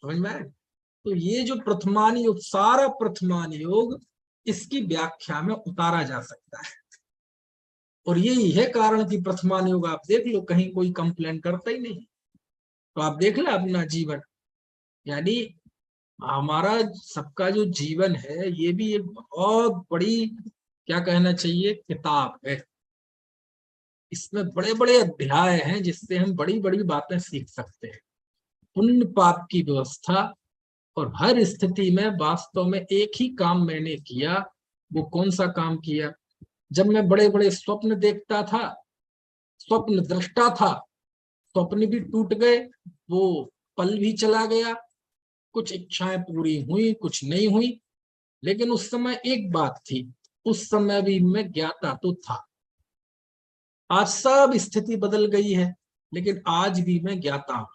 समझ में आया? तो ये जो प्रथमान योग, सारा प्रथमान योग इसकी व्याख्या में उतारा जा सकता है। और यही है कारण कि प्रथमान योग आप देख लो, कहीं कोई कंप्लेन करता ही नहीं। तो आप देख लो अपना जीवन, यानी हमारा सबका जो जीवन है ये भी एक बहुत बड़ी, क्या कहना चाहिए, किताब है। इसमें बड़े बड़े अध्याय हैं जिससे हम बड़ी बड़ी बातें सीख सकते हैं। पुण्य पाप की व्यवस्था, और हर स्थिति में वास्तव में एक ही काम मैंने किया। वो कौन सा काम किया? जब मैं बड़े बड़े स्वप्न देखता था, स्वप्न दृष्टा था, स्वप्न भी टूट गए, वो पल भी चला गया, कुछ इच्छाएं पूरी हुई, कुछ नहीं हुई, लेकिन उस समय एक बात थी, उस समय भी मैं ज्ञाता तो था। आज सब स्थिति बदल गई है, लेकिन आज भी मैं ज्ञाता हूं।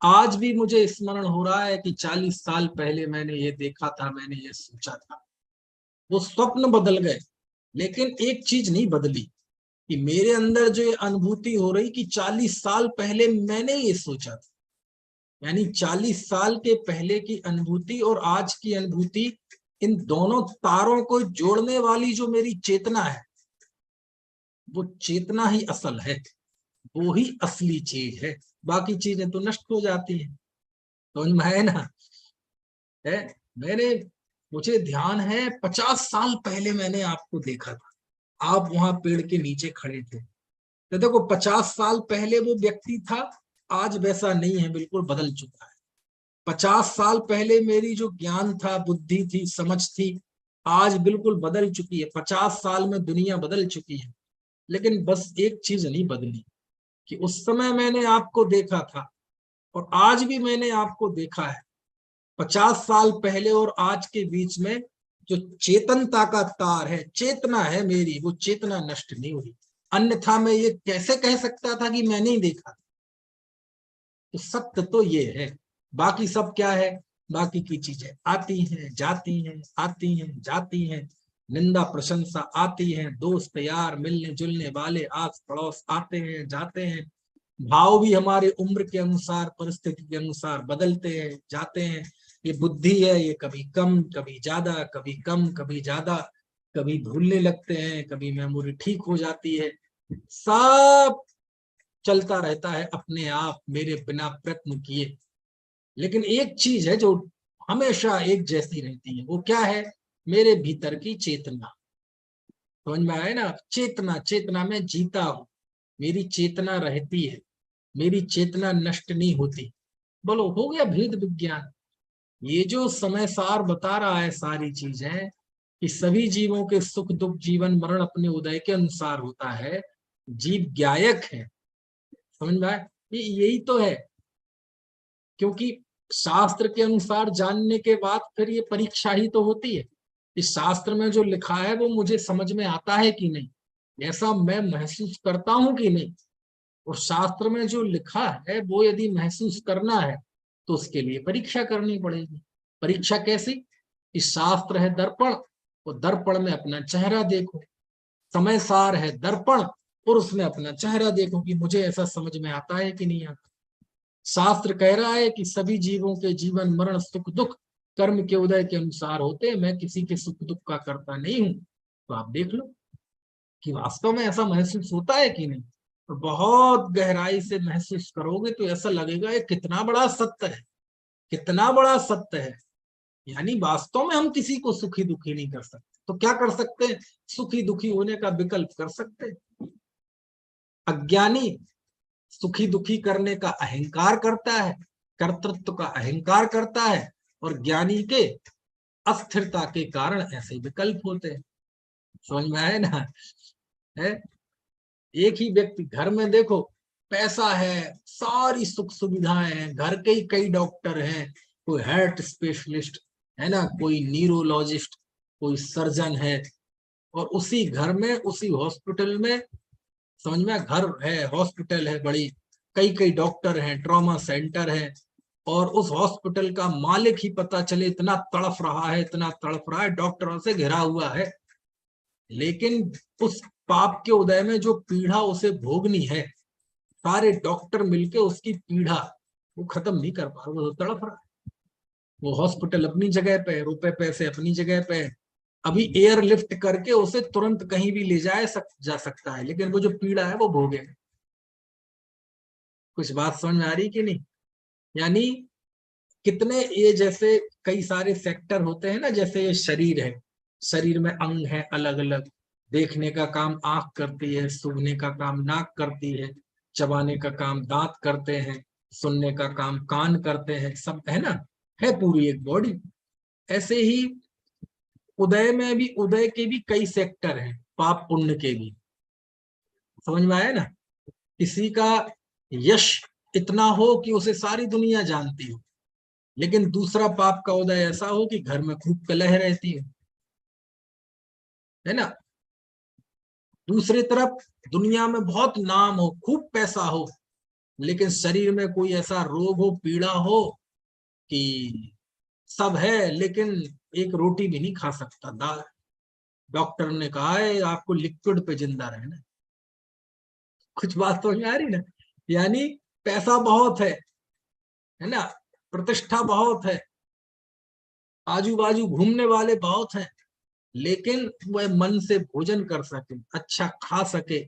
आज भी मुझे स्मरण हो रहा है कि 40 साल पहले मैंने ये देखा था, मैंने ये सोचा था। वो स्वप्न बदल गए, लेकिन एक चीज नहीं बदली, कि मेरे अंदर जो ये अनुभूति हो रही कि 40 साल पहले मैंने ये सोचा था। यानी 40 साल के पहले की अनुभूति और आज की अनुभूति, इन दोनों तारों को जोड़ने वाली जो मेरी चेतना है, वो चेतना ही असल है, वो ही असली चीज है। बाकी चीजें तो नष्ट हो जाती हैं। तो है ना? है, मैंने, मुझे ध्यान है 50 साल पहले मैंने आपको देखा था, आप वहां पेड़ के नीचे खड़े थे। तो देखो 50 साल पहले वो व्यक्ति था, आज वैसा नहीं है, बिल्कुल बदल चुका है। 50 साल पहले मेरी जो ज्ञान था, बुद्धि थी, समझ थी, आज बिल्कुल बदल चुकी है। 50 साल में दुनिया बदल चुकी है, लेकिन बस एक चीज नहीं बदली, कि उस समय मैंने आपको देखा था और आज भी मैंने आपको देखा है। 50 साल पहले और आज के बीच में जो चेतनता का तार है, चेतना है मेरी, वो चेतना नष्ट नहीं हुई। अन्यथा मैं ये कैसे कह सकता था कि मैंने ही देखा? तो सत्य तो ये है। बाकी सब क्या है? बाकी की चीजें आती हैं जाती हैं, आती हैं जाती हैं, निंदा प्रशंसा आती है, दोस्त यार मिलने जुलने वाले आस पड़ोस आते हैं जाते हैं। भाव भी हमारे उम्र के अनुसार, परिस्थिति के अनुसार बदलते हैं जाते हैं। ये बुद्धि है, ये कभी कम कभी ज्यादा, कभी कम कभी ज्यादा, कभी भूलने लगते हैं, कभी मेमोरी ठीक हो जाती है। सब चलता रहता है अपने आप, मेरे बिना प्रयत्न किए। लेकिन एक चीज है जो हमेशा एक जैसी रहती है, वो क्या है? मेरे भीतर की चेतना। समझ में आया ना? चेतना, चेतना में जीता हूं, मेरी चेतना रहती है, मेरी चेतना नष्ट नहीं होती। बोलो, हो गया भेद विज्ञान। ये जो समय सार बता रहा है सारी चीजें, कि सभी जीवों के सुख दुख जीवन मरण अपने उदय के अनुसार होता है, जीव गायक है। समझ में आया? यही तो है। क्योंकि शास्त्र के अनुसार जानने के बाद फिर ये परीक्षा ही तो होती है, इस शास्त्र में जो लिखा है वो मुझे समझ में आता है कि नहीं, ऐसा मैं महसूस करता हूं कि नहीं। और शास्त्र में जो लिखा है वो यदि महसूस करना है तो उसके लिए परीक्षा करनी पड़ेगी। परीक्षा कैसी? इस शास्त्र है दर्पण, और दर्पण में अपना चेहरा देखो। समय सार है दर्पण, और उसमें अपना चेहरा देखो कि मुझे ऐसा समझ में आता है कि नहीं आता। शास्त्र कह रहा है कि सभी जीवों के जीवन मरण सुख दुख कर्म के उदय के अनुसार होते हैं, मैं किसी के सुख दुख का करता नहीं हूं। तो आप देख लो कि वास्तव में ऐसा महसूस होता है कि नहीं। तो बहुत गहराई से महसूस करोगे तो ऐसा लगेगा ये कितना बड़ा सत्य है, कितना बड़ा सत्य है। यानी वास्तव में हम किसी को सुखी दुखी नहीं कर सकते, तो क्या कर सकते हैं? सुखी दुखी होने का विकल्प कर सकते हैं। अज्ञानी सुखी दुखी करने का अहंकार करता है, कर्तृत्व का अहंकार करता है, और ज्ञानी के अस्थिरता के कारण ऐसे विकल्प होते हैं। समझ में आए ना? है, एक ही व्यक्ति घर में देखो, पैसा है, सारी सुख सुविधाएं हैं, घर के ही कई डॉक्टर हैं, कोई हार्ट स्पेशलिस्ट है ना, कोई न्यूरोलॉजिस्ट, कोई सर्जन है, और उसी घर में, उसी हॉस्पिटल में, समझ में, घर है, हॉस्पिटल है बड़ी, कई कई डॉक्टर हैं, ट्रॉमा सेंटर है, और उस हॉस्पिटल का मालिक ही पता चले इतना तड़फ रहा है, इतना तड़फ रहा है, डॉक्टरों से घिरा हुआ है, लेकिन उस पाप के उदय में जो पीड़ा उसे भोगनी है, सारे डॉक्टर मिलके उसकी पीड़ा वो खत्म नहीं कर पा रहे, वो तो तड़प रहा है। वो हॉस्पिटल अपनी जगह पे, रुपए पैसे अपनी जगह पे, अभी एयर लिफ्ट करके उसे तुरंत कहीं भी ले जा सकता है, लेकिन वो जो पीड़ा है वो भोगे। कुछ बात समझ में आ रही कि नहीं? यानी कितने ये जैसे कई सारे सेक्टर होते हैं ना, जैसे ये शरीर है, शरीर में अंग है अलग अलग, देखने का काम आंख करती है, सूंघने का काम नाक करती है, चबाने का काम दांत करते हैं, सुनने का काम कान करते हैं, सब है ना, है पूरी एक बॉडी। ऐसे ही उदय में भी, उदय के भी कई सेक्टर हैं, पाप पुण्य के भी। समझ में आया ना? किसी का यश इतना हो कि उसे सारी दुनिया जानती हो, लेकिन दूसरा पाप का उदय ऐसा हो कि घर में खूब कलह रहती है ना। दूसरी तरफ दुनिया में बहुत नाम हो, खूब पैसा हो, लेकिन शरीर में कोई ऐसा रोग हो, पीड़ा हो कि सब है लेकिन एक रोटी भी नहीं खा सकता, दाल। डॉक्टर ने कहा है आपको लिक्विड पे जिंदा रहना। कुछ बात तो नहीं आ रही ना? यानी पैसा बहुत है ना, प्रतिष्ठा बहुत है, आजू बाजू घूमने वाले बहुत हैं, लेकिन वह मन से भोजन कर सके, अच्छा खा सके,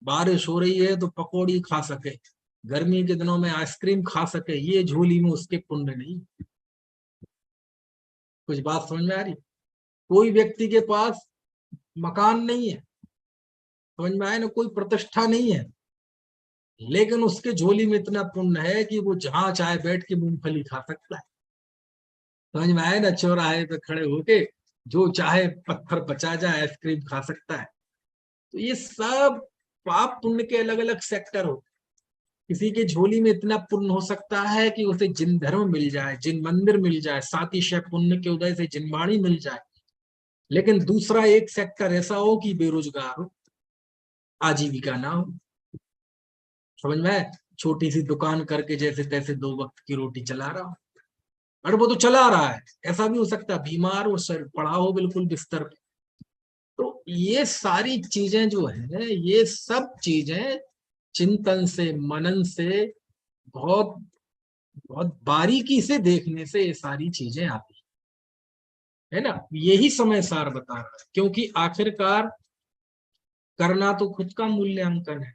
बारिश हो रही है तो पकौड़ी खा सके, गर्मी के दिनों में आइसक्रीम खा सके, ये झोली में उसके पुण्य नहीं। कुछ बात समझ में आ रही? कोई व्यक्ति के पास मकान नहीं है, समझ में आए ना, कोई प्रतिष्ठा नहीं है, लेकिन उसके झोली में इतना पुण्य है कि वो जहां चाहे बैठ के मूंगफली खा सकता है। समझ में आए ना? चौराहे पे खड़े होके जो चाहे पत्थर बचा जाए, आइसक्रीम खा सकता है। तो ये सब पाप पुण्य के अलग अलग सेक्टर हो। किसी के झोली में इतना पुण्य हो सकता है कि उसे जिन धर्म मिल जाए, जिन मंदिर मिल जाए, सातिशय पुण्य के उदय से जिनवाणी मिल जाए, लेकिन दूसरा एक सेक्टर ऐसा हो कि बेरोजगार हो, आजीविका ना हो। समझ में आए? छोटी सी दुकान करके जैसे तैसे दो वक्त की रोटी चला रहा हो, और वो तो चला रहा है, ऐसा भी हो सकता है बीमार हो, सर पड़ा हो बिल्कुल बिस्तर पे। तो ये सारी चीजें जो है, ये सब चीजें चिंतन से, मनन से, बहुत बहुत बारीकी से देखने से ये सारी चीजें आती है ना। यही समय सार बता रहा है, क्योंकि आखिरकार करना तो खुद का मूल्यांकन है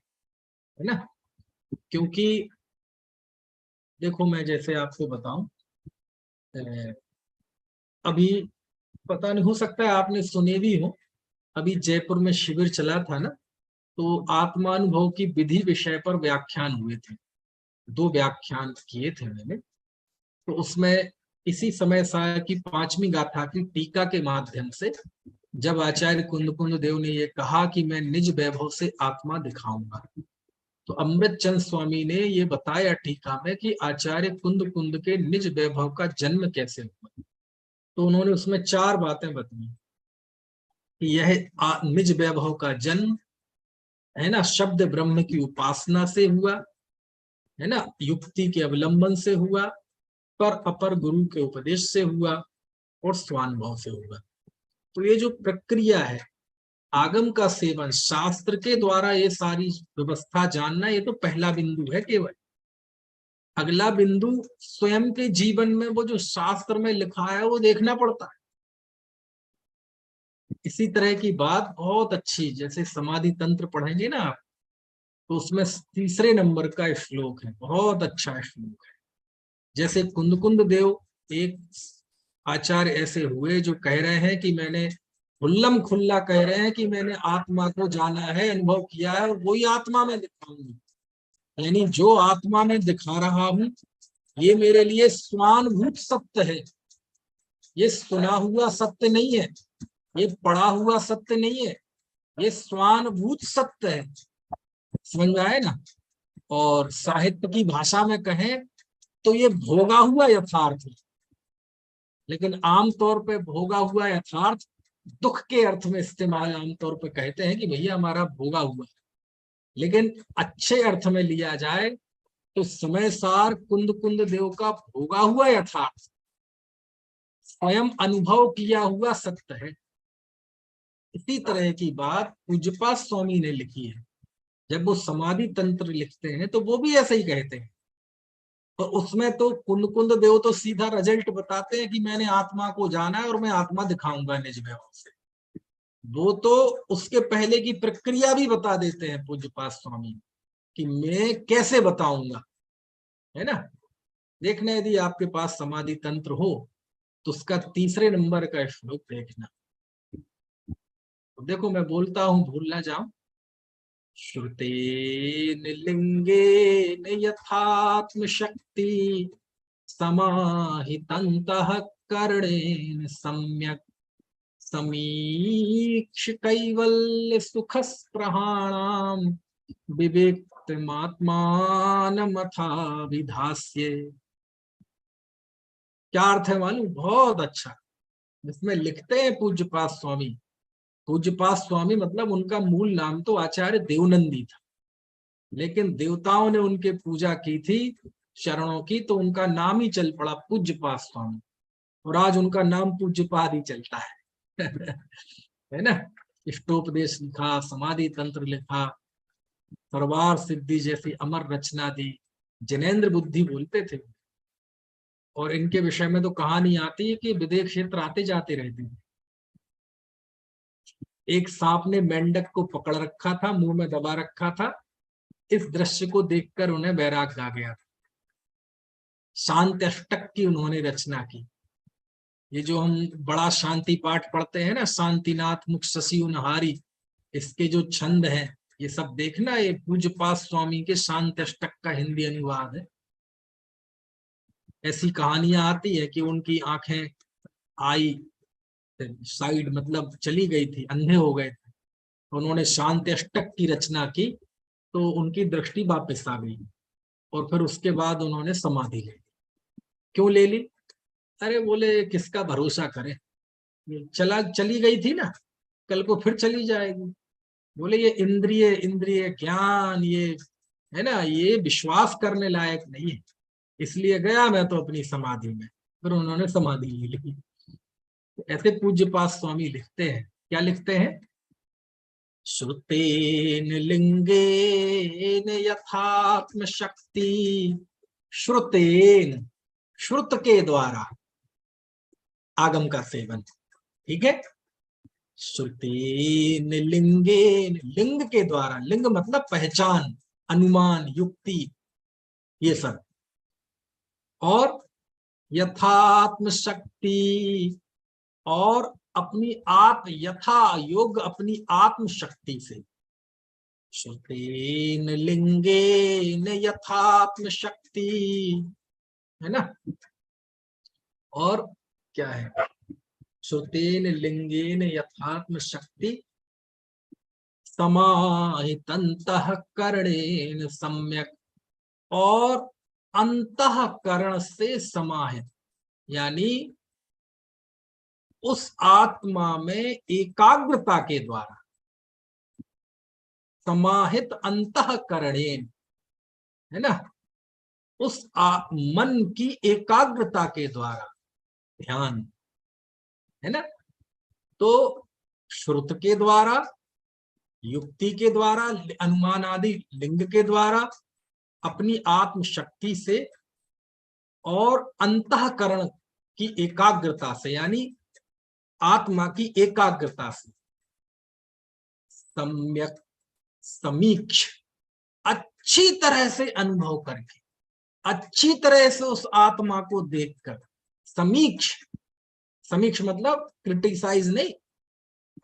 ना। क्योंकि देखो मैं जैसे आपको बताऊं, अभी पता नहीं, हो सकता है आपने सुने भी हो, अभी जयपुर में शिविर चला था ना, तो आत्मानुभव की विधि विषय पर व्याख्यान हुए थे, 2 व्याख्यान किए थे मैंने। तो उसमें इसी समय सार की 5वीं गाथा की टीका के माध्यम से जब आचार्य कुंद कुंद देव ने ये कहा कि मैं निज वैभव से आत्मा दिखाऊंगा, तो अमृत चंद स्वामी ने ये बताया टीका में कि आचार्य कुंद कुंद के निज वैभव का जन्म कैसे हुआ। तो उन्होंने उसमें 4 बातें बताई कि यह निज वैभव का जन्म है ना, शब्द ब्रह्म की उपासना से हुआ, है ना, युक्ति के अवलंबन से हुआ, पर अपर गुरु के उपदेश से हुआ, और स्वानुभव से हुआ। तो ये जो प्रक्रिया है, आगम का सेवन, शास्त्र के द्वारा ये सारी व्यवस्था जानना, ये तो पहला बिंदु है केवल। अगला बिंदु स्वयं के जीवन में वो जो शास्त्र में लिखा है वो देखना पड़ता है। इसी तरह की बात बहुत अच्छी, जैसे समाधि तंत्र पढ़ेंगे ना आप, तो उसमें 3 नंबर का श्लोक है, बहुत अच्छा श्लोक है। जैसे कुंद देव एक आचार्य ऐसे हुए जो कह रहे हैं कि मैंने खुल्लम खुल्ला कह रहे हैं कि मैंने आत्मा को जाना है, अनुभव किया है, और वही आत्मा में दिखाऊंगा। यानी जो आत्मा में दिखा रहा हूं ये मेरे लिए स्वानुभूत सत्य है, ये सुना हुआ सत्य नहीं है, ये पढ़ा हुआ सत्य नहीं है, ये स्वानुभूत सत्य है। समझ में आए ना? और साहित्य की भाषा में कहें तो ये भोगा हुआ यथार्थ है। लेकिन आमतौर पे भोगा हुआ यथार्थ दुख के अर्थ में इस्तेमाल आमतौर पे कहते हैं कि भैया हमारा भोगा हुआ है। लेकिन अच्छे अर्थ में लिया जाए तो समय सार कुंद कुंद देव का भोगा हुआ यथार्थ स्वयं अनुभव किया हुआ सत्य है। इसी तरह की बात पूज्यपाद स्वामी ने लिखी है। जब वो समाधि तंत्र लिखते हैं तो वो भी ऐसे ही कहते हैं। और उसमें तो कुंद कुंद देव तो सीधा रिजल्ट बताते हैं कि मैंने आत्मा को जाना है और मैं आत्मा दिखाऊंगा निज वैभव से। वो तो उसके पहले की प्रक्रिया भी बता देते हैं पूज्यपाद स्वामी कि मैं कैसे बताऊंगा, है ना। देखना यदि आपके पास समाधि तंत्र हो तो उसका 3 नंबर का श्लोक देखना। तो देखो मैं बोलता हूं, भूल ना जाऊं। श्रुतेन लिंगेन यथात्म शक्ति समाहितन्तः कर्णेन सम्यक् समीक्ष कैवल्य सुख स्पृहाणाम विवेक्तमात्मानमथा विधास्ये। क्या अर्थ है मालूम? बहुत अच्छा। इसमें लिखते हैं पूज्यपाद स्वामी, पूज्यपाद स्वामी मतलब उनका मूल नाम तो आचार्य देवनंदी था, लेकिन देवताओं ने उनके पूजा की थी शरणों की, तो उनका नाम ही चल पड़ा पूज्यपाद स्वामी। और आज उनका नाम पूज्यपाद ही चलता है है ना। इष्टोपदेश लिखा, समाधि तंत्र लिखा, सरवार सिद्धि जैसी अमर रचना दी, जिनेन्द्र बुद्धि बोलते थे। और इनके विषय में तो कहानी आती है कि विदेश क्षेत्र आते जाते रहते थे। एक सांप ने मेंढक को पकड़ रखा था, मुंह में दबा रखा था। इस दृश्य को देखकर उन्हें वैराग्य आ गया था। शांति अष्टक की उन्होंने रचना की। ये जो हम बड़ा शांति पाठ पढ़ते हैं ना, शांतिनाथ मुख शशि उनहारी, इसके जो छंद हैं ये सब देखना। ये पूज्यपाद स्वामी के शांति अष्टक का हिंदी अनुवाद है। ऐसी कहानियां आती है कि उनकी आंखें आई साइड मतलब चली गई थी, अंधे हो गए थे, तो उन्होंने शांति अष्टक की रचना की तो उनकी दृष्टि वापस आ गई। और फिर उसके बाद उन्होंने समाधि ले ली। क्यों ले ली? अरे बोले किसका भरोसा करे, चली गई थी ना, कल को फिर चली जाएगी। बोले ये इंद्रिय इंद्रिय ज्ञान ये है ना, ये विश्वास करने लायक नहीं है, इसलिए गया मैं तो अपनी समाधि में। फिर उन्होंने समाधि ले ली। ऐसे पूज्यपाद स्वामी लिखते हैं। क्या लिखते हैं? श्रुतेन लिंगेन यथात्म शक्ति, श्रुतेन श्रुत के द्वारा आगम का सेवन, ठीक है। श्रुतेन लिंगेन लिंग के द्वारा, लिंग मतलब पहचान, अनुमान, युक्ति, ये सब। और यथात्म शक्ति, और अपनी आत्म यथा योग अपनी आत्म शक्ति से। श्रुतेन लिंगेन यथात्म शक्ति, है ना। और क्या है? श्रुतेन लिंगेन यथात्म शक्ति समाहितन्तः करणेन सम्यक, और अंतःकरण से समाहित, यानी उस आत्मा में एकाग्रता के द्वारा। समाहित अंतःकरणेन, है ना, उस मन की एकाग्रता के द्वारा, ध्यान, है ना। तो श्रुत के द्वारा, युक्ति के द्वारा, अनुमान आदि लिंग के द्वारा, अपनी आत्म शक्ति से, और अंतःकरण की एकाग्रता से, यानी आत्मा की एकाग्रता से, सम्यक समीक्ष, अच्छी तरह से अनुभव करके, अच्छी तरह से उस आत्मा को देखकर, समीक्ष, समीक्ष मतलब क्रिटिसाइज नहीं,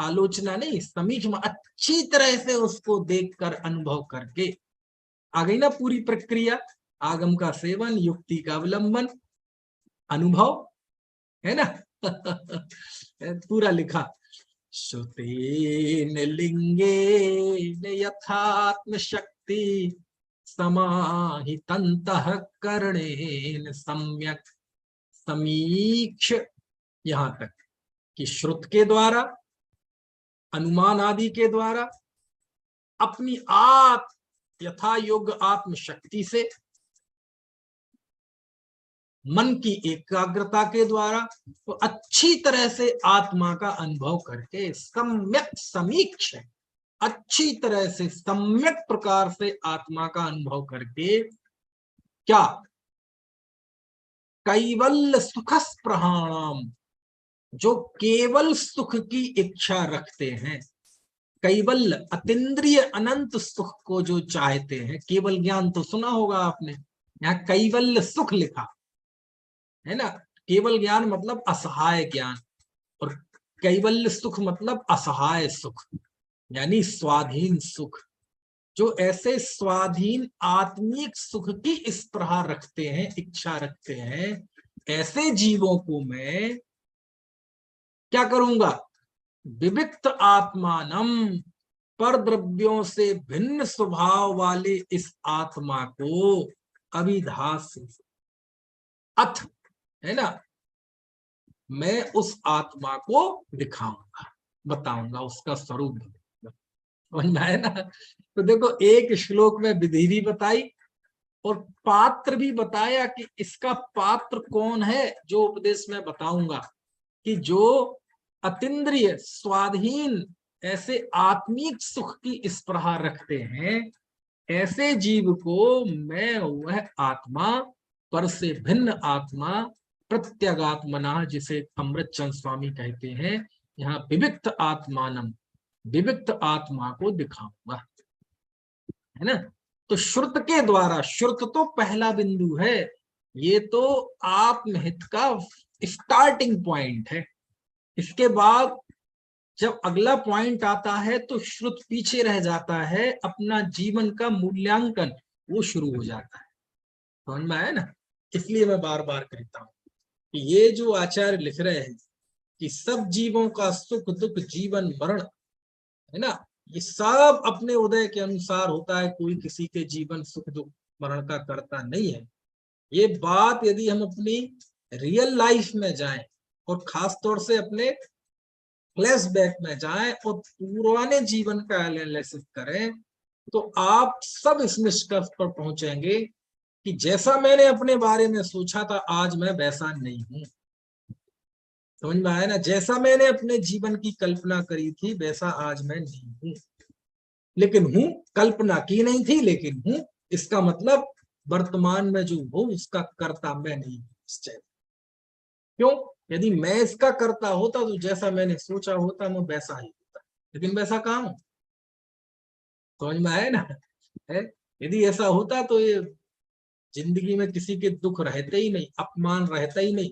आलोचना नहीं, समीक्ष में अच्छी तरह से उसको देखकर अनुभव करके। आ गई ना पूरी प्रक्रिया, आगम का सेवन, युक्ति का अवलंबन, अनुभव, है ना पूरा लिखा। श्रुतेन लिंगेन यथात्म शक्ति समाहितन्तः कर्णेन सम्यक समीक्ष, यहां तक कि श्रुत के द्वारा, अनुमान आदि के द्वारा, अपनी यथा योग्य आत्म शक्ति से, मन की एकाग्रता के द्वारा, तो अच्छी तरह से आत्मा का अनुभव करके सम्यक समीक्ष, अच्छी तरह से सम्यक प्रकार से आत्मा का अनुभव करके क्या कैवल्य सुखस प्रहाणाम, जो केवल सुख की इच्छा रखते हैं, कैवल्य अतीन्द्रिय अनंत सुख को जो चाहते हैं। केवल ज्ञान तो सुना होगा आपने, यहाँ कैवल्य सुख लिखा है ना। केवल ज्ञान मतलब असहाय ज्ञान, और कैवल्य सुख मतलब असहाय सुख, यानी स्वाधीन सुख। जो ऐसे स्वाधीन आत्मिक सुख की स्पृहा रखते हैं, इच्छा रखते हैं, ऐसे जीवों को मैं क्या करूंगा, विविक्त आत्मानम, पर द्रव्यों से भिन्न स्वभाव वाले इस आत्मा को अभिधास अथ, है ना, मैं उस आत्मा को दिखाऊंगा, बताऊंगा, उसका स्वरूप समझना है ना। तो देखो, एक श्लोक में विधि भी बताई और पात्र भी बताया कि इसका पात्र कौन है, जो उपदेश में बताऊंगा, कि जो अतीन्द्रिय स्वाधीन ऐसे आत्मिक सुख की स्पृहा रखते हैं, ऐसे जीव को मैं वह आत्मा, पर से भिन्न आत्मा, प्रत्यगात्मना, जिसे अमृतचंद स्वामी कहते हैं, यहाँ विविक्त आत्मानम, विविक्त आत्मा को दिखाऊंगा, है ना। तो श्रुत के द्वारा, श्रुत तो पहला बिंदु है, ये तो आत्महित का स्टार्टिंग पॉइंट है। इसके बाद जब अगला पॉइंट आता है तो श्रुत पीछे रह जाता है, अपना जीवन का मूल्यांकन वो शुरू हो जाता है, समझ में आया ना। इसलिए मैं बार बार कहता हूं कि ये जो आचार्य लिख रहे हैं कि सब जीवों का सुख दुख जीवन मरण, है ना, ये सब अपने उदय के अनुसार होता है, कोई किसी के जीवन सुख दुख मरण का करता नहीं है। ये बात यदि हम अपनी रियल लाइफ में जाएं और खास तौर से अपने फ्लैशबैक में जाएं और पुराने जीवन का एनालिसिस करें, तो आप सब इस निष्कर्ष पर पहुंचेंगे कि जैसा मैंने अपने बारे में सोचा था, आज मैं वैसा नहीं हूं। समझ में आया ना, जैसा मैंने अपने जीवन की कल्पना करी थी, वैसा आज मैं नहीं हूं। लेकिन हूं, कल्पना की नहीं थी लेकिन हूं, इसका मतलब वर्तमान में जो हूं उसका कर्ता मैं नहीं हूं। क्यों? यदि मैं इसका कर्ता होता तो जैसा मैंने सोचा होता मैं वैसा ही होता, लेकिन वैसा कहां हूं। समझ में आया ना है? यदि ऐसा होता तो ये जिंदगी में किसी के दुख रहते ही नहीं, अपमान रहता ही नहीं,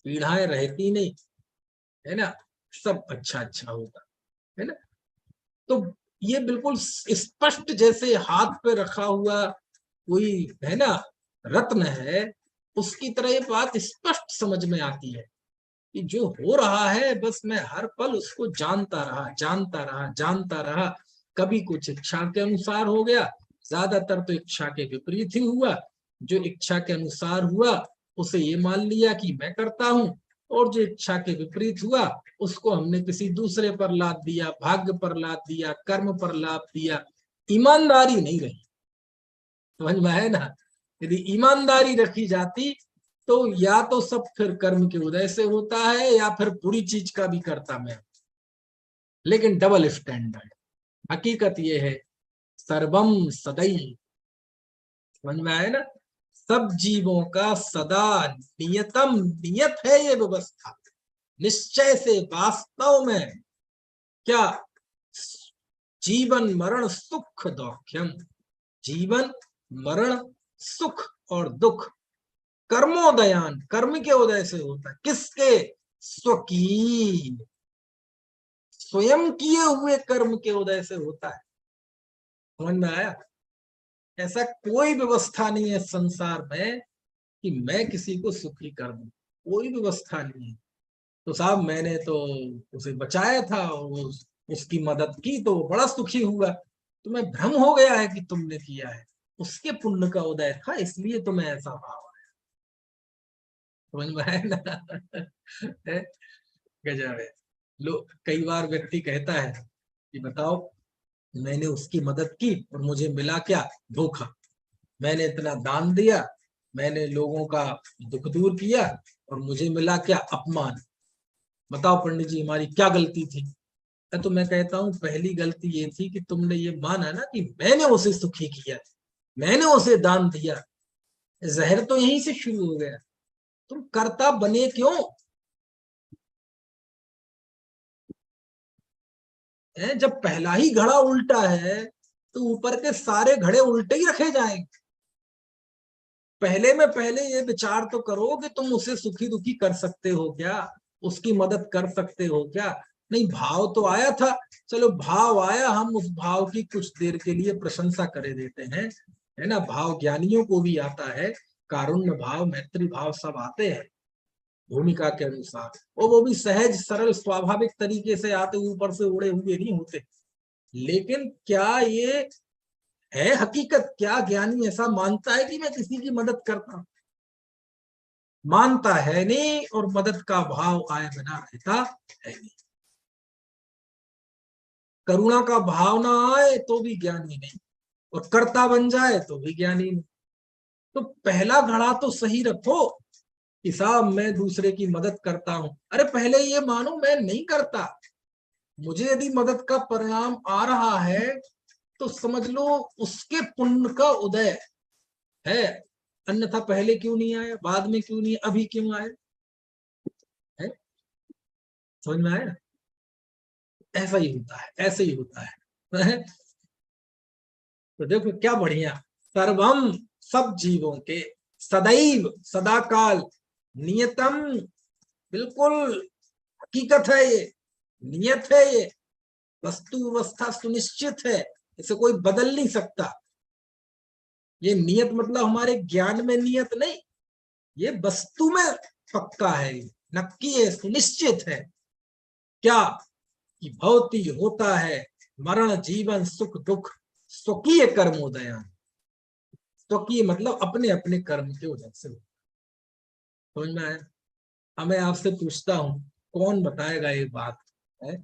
पीड़ाएं रहती नहीं, है ना, सब अच्छा अच्छा होता, है ना। तो ये बिल्कुल स्पष्ट, जैसे हाथ पे रखा हुआ कोई, है ना, रत्न है, उसकी तरह ये बात स्पष्ट समझ में आती है कि जो हो रहा है बस मैं हर पल उसको जानता रहा, जानता रहा, जानता रहा। कभी कुछ इच्छा के अनुसार हो गया, ज्यादातर तो इच्छा के विपरीत ही हुआ। जो इच्छा के अनुसार हुआ उसे ये मान लिया कि मैं करता हूं, और जो इच्छा के विपरीत हुआ उसको हमने किसी दूसरे पर लाद दिया, भाग्य पर लाद दिया, कर्म पर लाद दिया। ईमानदारी नहीं रही, समझ में है ना। यदि ईमानदारी रखी जाती तो या तो सब फिर कर्म के उदय से होता है, या फिर बुरी चीज का भी करता मैं। लेकिन डबल स्टैंडर्ड, हकीकत ये है सर्वम सदैव, समझ में आए ना, सब जीवों का सदा नियतम, नियत है ये व्यवस्था, निश्चय से वास्तव में क्या, जीवन मरण सुख दुखम, जीवन मरण सुख और दुख कर्मोदयान, कर्म के उदय से होता है। किसके? स्वकीय, स्वयं किए हुए कर्म के उदय से होता है। समझ में आया? ऐसा कोई व्यवस्था नहीं है संसार में कि मैं किसी को सुखी कर दूं, कोई व्यवस्था नहीं है। तो साहब मैंने तो उसे बचाया था और उसकी मदद की तो वो बड़ा सुखी हुआ, तुम्हें भ्रम हो गया है कि तुमने किया है, उसके पुण्य का उदय था इसलिए तुम्हें ऐसा भाव आया। समझ में आया ना गजब है। लोग, कई बार व्यक्ति कहता है कि बताओ मैंने उसकी मदद की और मुझे मिला क्या? धोखा। मैंने इतना दान दिया, मैंने लोगों का दुख दूर किया और मुझे मिला क्या? अपमान। बताओ पंडित जी हमारी क्या गलती थी? तो मैं कहता हूं पहली गलती ये थी कि तुमने ये माना ना कि मैंने उसे सुखी किया, मैंने उसे दान दिया। जहर तो यहीं से शुरू हो गया। तुम कर्ता बने क्यों? जब पहला ही घड़ा उल्टा है तो ऊपर के सारे घड़े उल्टे ही रखे जाएंगे। पहले में पहले ये विचार तो करो कि तुम उसे सुखी दुखी कर सकते हो क्या, उसकी मदद कर सकते हो क्या? नहीं, भाव तो आया था, चलो भाव आया, हम उस भाव की कुछ देर के लिए प्रशंसा करे देते हैं, है ना। भाव ज्ञानियों को भी आता है, कारुण्य भाव, मैत्री भाव सब आते हैं भूमिका के अनुसार, और वो भी सहज सरल स्वाभाविक तरीके से आते, ऊपर से उड़े हुए नहीं होते। लेकिन क्या ये है हकीकत? क्या ज्ञानी ऐसा मानता है कि मैं किसी की मदद करता हूं? मानता है नहीं, और मदद का भाव आए बिना रहता है नहीं। करुणा का भाव ना आए तो भी ज्ञानी नहीं, और कर्ता बन जाए तो भी ज्ञानी नहीं। तो पहला घड़ा तो सही रखो कि साहब मैं दूसरे की मदद करता हूं। अरे पहले ये मानो मैं नहीं करता, मुझे यदि मदद का परिणाम आ रहा है तो समझ लो उसके पुण्य का उदय है। अन्यथा पहले क्यों नहीं आया, बाद में क्यों नहीं, अभी क्यों आया? है, समझ में आया? ऐसा ही होता है, ऐसे ही होता है। तो देखो क्या बढ़िया, सर्वम, सब जीवों के, सदैव सदाकाल, नियतम, बिल्कुल हकीकत है ये, नियत है ये, वस्तु अवस्था सुनिश्चित है, इसे कोई बदल नहीं सकता। ये नियत मतलब हमारे ज्ञान में नियत नहीं, ये वस्तु में पक्का है, नक्की है, सुनिश्चित है। क्या? कि भौति होता है, मरण जीवन सुख दुख स्वकीय कर्मोदय। स्वकीय मतलब अपने अपने कर्म के उदय से। समझ में आया? अब मैं आपसे पूछता हूं, कौन बताएगा ये बात है?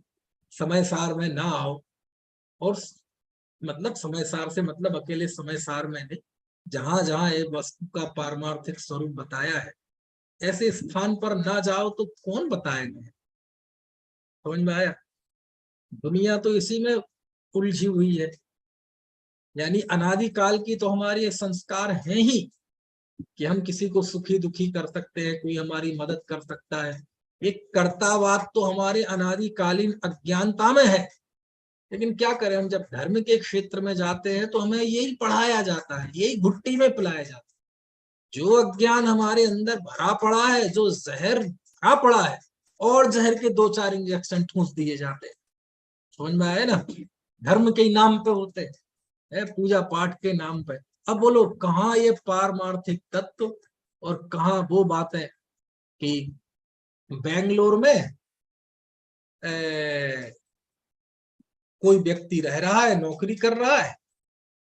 समय सार में ना आओ, और मतलब समय सार से मतलब अकेले समय सार में नहीं, जहां जहां एक वस्तु का पारमार्थिक स्वरूप बताया है ऐसे स्थान पर ना जाओ तो कौन बताएगा? समझ में आया? दुनिया तो इसी में उलझी हुई है, यानी अनादिकाल की तो हमारे ये संस्कार हैं ही कि हम किसी को सुखी दुखी कर सकते हैं, कोई हमारी मदद कर सकता है। एक कर्तावाद तो हमारे अनादिकालीन अज्ञानता में है। लेकिन क्या करें, हम जब धर्म के क्षेत्र में जाते हैं तो हमें यही पढ़ाया जाता है, यही घुट्टी में पिलाया जाता है। जो अज्ञान हमारे अंदर भरा पड़ा है, जो जहर भरा पड़ा है, और जहर के 2-4 इंजेक्शन ठूंस दिए जाते हैं। समझ में आया ना? धर्म के नाम पे होते हैं, पूजा पाठ के नाम पे। अब बोलो कहाँ ये पारमार्थिक तत्व, और कहाँ वो बातें कि बेंगलोर में कोई व्यक्ति रह रहा है, नौकरी कर रहा है,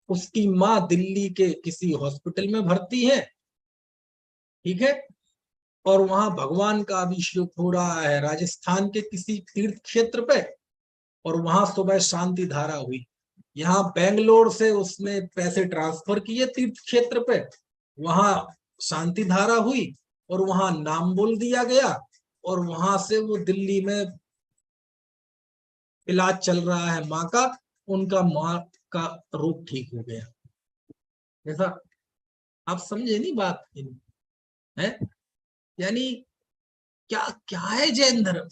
उसकी माँ दिल्ली के किसी हॉस्पिटल में भर्ती है, ठीक है, और वहां भगवान का अभिषेक हो रहा है राजस्थान के किसी तीर्थ क्षेत्र पे, और वहां सुबह शांति धारा हुई। यहाँ बेंगलोर से उसने पैसे ट्रांसफर किए तीर्थ क्षेत्र पे, वहां शांति धारा हुई, और वहां नाम बोल दिया गया, और वहां से वो दिल्ली में इलाज चल रहा है माँ का, उनका माँ का रोग ठीक हो गया। ऐसा आप समझे नहीं बात है? यानी क्या क्या है जैन धर्म?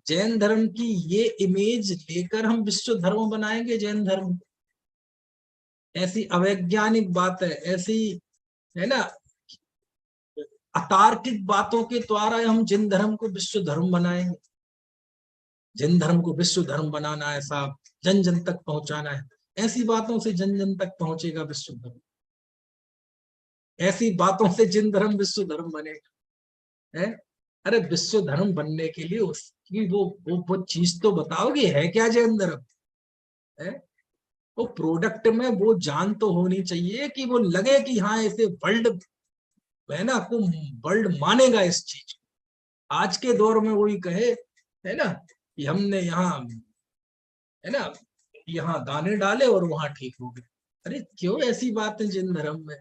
जैन धर्म की ये इमेज लेकर हम विश्व धर्म बनाएंगे जैन धर्म? ऐसी अवैज्ञानिक बात है, ऐसी, है ना, अतार्किक बातों के द्वारा हम जैन धर्म को विश्व धर्म बनाएंगे? जैन धर्म को विश्व धर्म बनाना है साहब, जन जन तक पहुंचाना है। ऐसी बातों से जन जन तक पहुंचेगा विश्व धर्म? ऐसी बातों से जैन धर्म विश्व धर्म बनेगा? है? अरे विश्व धर्म बनने के लिए उसकी वो चीज तो बताओगे, है क्या जैन धर्म? है? वो प्रोडक्ट में वो जान तो होनी चाहिए कि वो लगे कि हाँ ऐसे वर्ल्ड, है ना, को वर्ल्ड मानेगा इस चीज। आज के दौर में वही कहे, है ना, कि हमने यहाँ, है ना, यहाँ दाने डाले और वहां ठीक हो गए। अरे क्यों ऐसी बात है जिन धर्म में?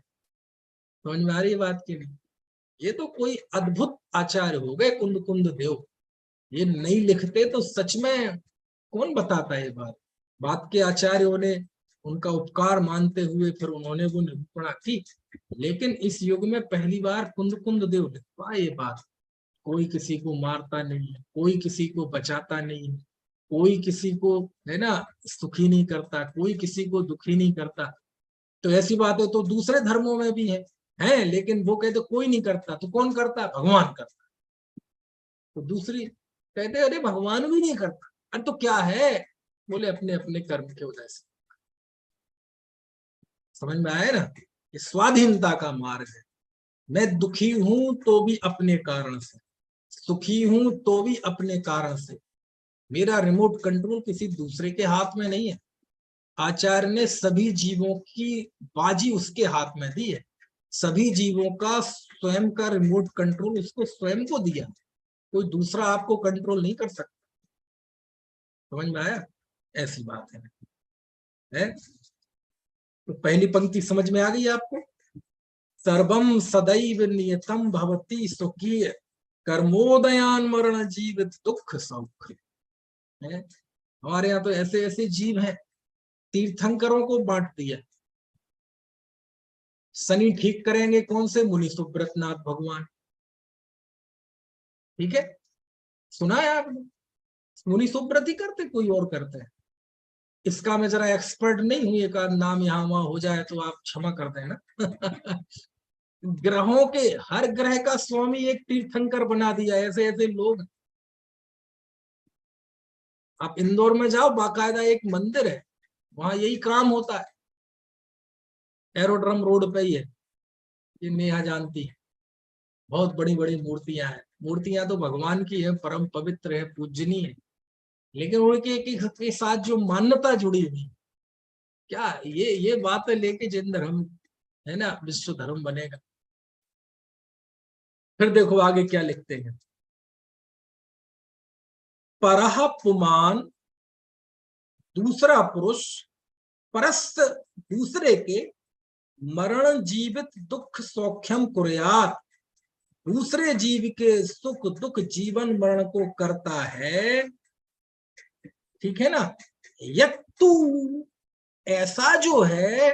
समझ में आ रही है बात की नहीं? ये तो कोई अद्भुत आचार्य हो गए कुंद कुंद देव। ये नहीं लिखते तो सच में कौन बताता है ये बात। बात के आचार्यों ने उनका उपकार मानते हुए फिर उन्होंने वो निरूपणा की, लेकिन इस युग में पहली बार कुंद कुंद देव लिखवा ये बात। कोई किसी को मारता नहीं है, कोई किसी को बचाता नहीं है, कोई किसी को, है ना, सुखी नहीं करता, कोई किसी को दुखी नहीं करता। तो ऐसी बातें तो दूसरे धर्मों में भी है, लेकिन वो कहते कोई नहीं करता, तो कौन करता है? भगवान करता। तो दूसरी कहते अरे भगवान भी नहीं करता। अरे तो क्या है? बोले अपने अपने कर्म के वजह से। समझ में आया ना? ये स्वाधीनता का मार्ग है। मैं दुखी हूं तो भी अपने कारण से, सुखी हूं तो भी अपने कारण से। मेरा रिमोट कंट्रोल किसी दूसरे के हाथ में नहीं है। आचार्य ने सभी जीवों की बाजी उसके हाथ में दी है। सभी जीवों का स्वयं का रिमोट कंट्रोल उसको स्वयं को दिया। कोई दूसरा आपको कंट्रोल नहीं कर सकता। समझ में आया? ऐसी बात है? तो पहली पंक्ति समझ में आ गई आपको? सर्वम सदैव नियतम भवति स्वकीय कर्मोदयान मरण जीवित दुख सौख है। हमारे यहाँ तो ऐसे ऐसे जीव हैं, तीर्थंकरों को बांट दिया। शनि ठीक करेंगे कौन से? मुनि सुब्रतनाथ भगवान। ठीक है, सुना है आपने? मुनि सुब्रत ही करते, कोई और करते हैं? इसका मैं जरा एक्सपर्ट नहीं हूं, एक आध नाम यहाँ वहां हो जाए तो आप क्षमा कर देना। ग्रहों के हर ग्रह का स्वामी एक तीर्थंकर बना दिया। ऐसे ऐसे लोग। आप इंदौर में जाओ, बाकायदा एक मंदिर है, वहां यही काम होता है। एरोड्रम रोड पे ही है, ये नेहा जानती है। बहुत बड़ी बड़ी मूर्तियां हैं। मूर्तियां तो भगवान की है, परम पवित्र है, पूजनीय है, लेकिन उनके एक के साथ जो मान्यता जुड़ी हुई, क्या ये बात है लेके जिन धर्म, है ना, विश्व धर्म बनेगा। फिर देखो आगे क्या लिखते हैं। परह पुमान, दूसरा पुरुष, परस्त, दूसरे के, मरण जीवित दुख सौख्यम कुर्यात, दूसरे जीव के सुख दुख जीवन मरण को करता है। ठीक है ना? यत्तु, ऐसा जो है,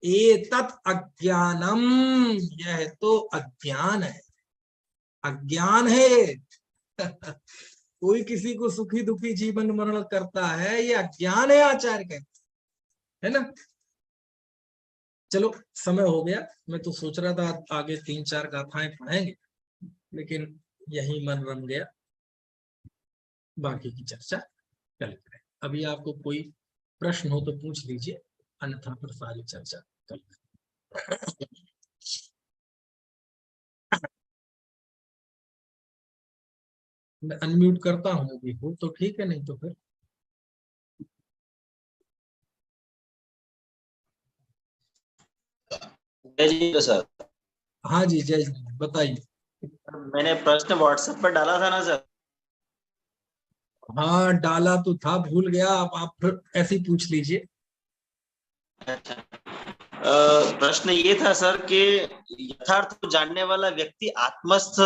एतत् अज्ञानम, यह तो अज्ञान है। अज्ञान है। कोई किसी को सुखी दुखी जीवन मरण करता है, ये अज्ञान है, आचार्य कहते है ना। चलो समय हो गया। मैं तो सोच रहा था आगे 3-4 गाथाएं पढ़ेंगे, लेकिन यही मन रम गया। बाकी की चर्चा कल करें। अभी आपको कोई प्रश्न हो तो पूछ लीजिए, अन्यथा फिर सारी चर्चा कल करें। मैं अनम्यूट करता हूँ अभी, हो तो ठीक है, नहीं तो फिर जय जी सर। हाँ जी, जय जी, बताइए। मैंने प्रश्न व्हाट्सएप पर डाला था ना सर। हाँ डाला तो था, भूल गया। आप फिर ऐसे ही पूछ लीजिए। अच्छा, प्रश्न ये था सर कि यथार्थ को जानने वाला व्यक्ति आत्मस्थ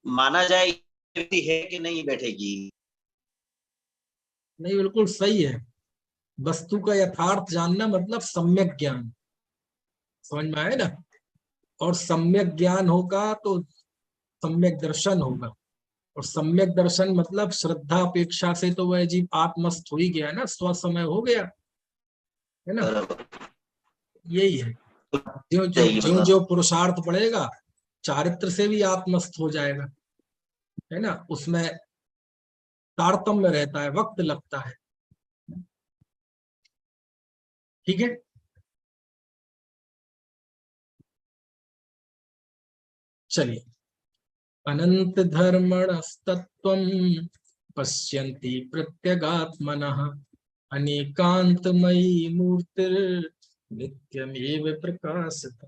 माना जाए, व्यक्ति है कि नहीं बैठेगी? नहीं, बिल्कुल सही है। वस्तु का यथार्थ जानना मतलब सम्यक ज्ञान। समझ में आए ना? और सम्यक ज्ञान होगा तो सम्यक दर्शन होगा। और सम्यक दर्शन मतलब श्रद्धा अपेक्षा से तो वह जीव आत्मस्थ हो ही गया ना, स्व समय हो गया, है ना। यही है। जो जो जो जो पुरुषार्थ बढ़ेगा, चारित्र से भी आत्मस्थ हो जाएगा, है ना। उसमें तारतम्य रहता है, वक्त लगता है। ठीक है। चलिए। अनंत धर्मणस्तत्वं पश्यन्ति प्रत्यगात्मनः, अनेकांतमयी मूर्तिर् नित्यमेव प्रकाशते।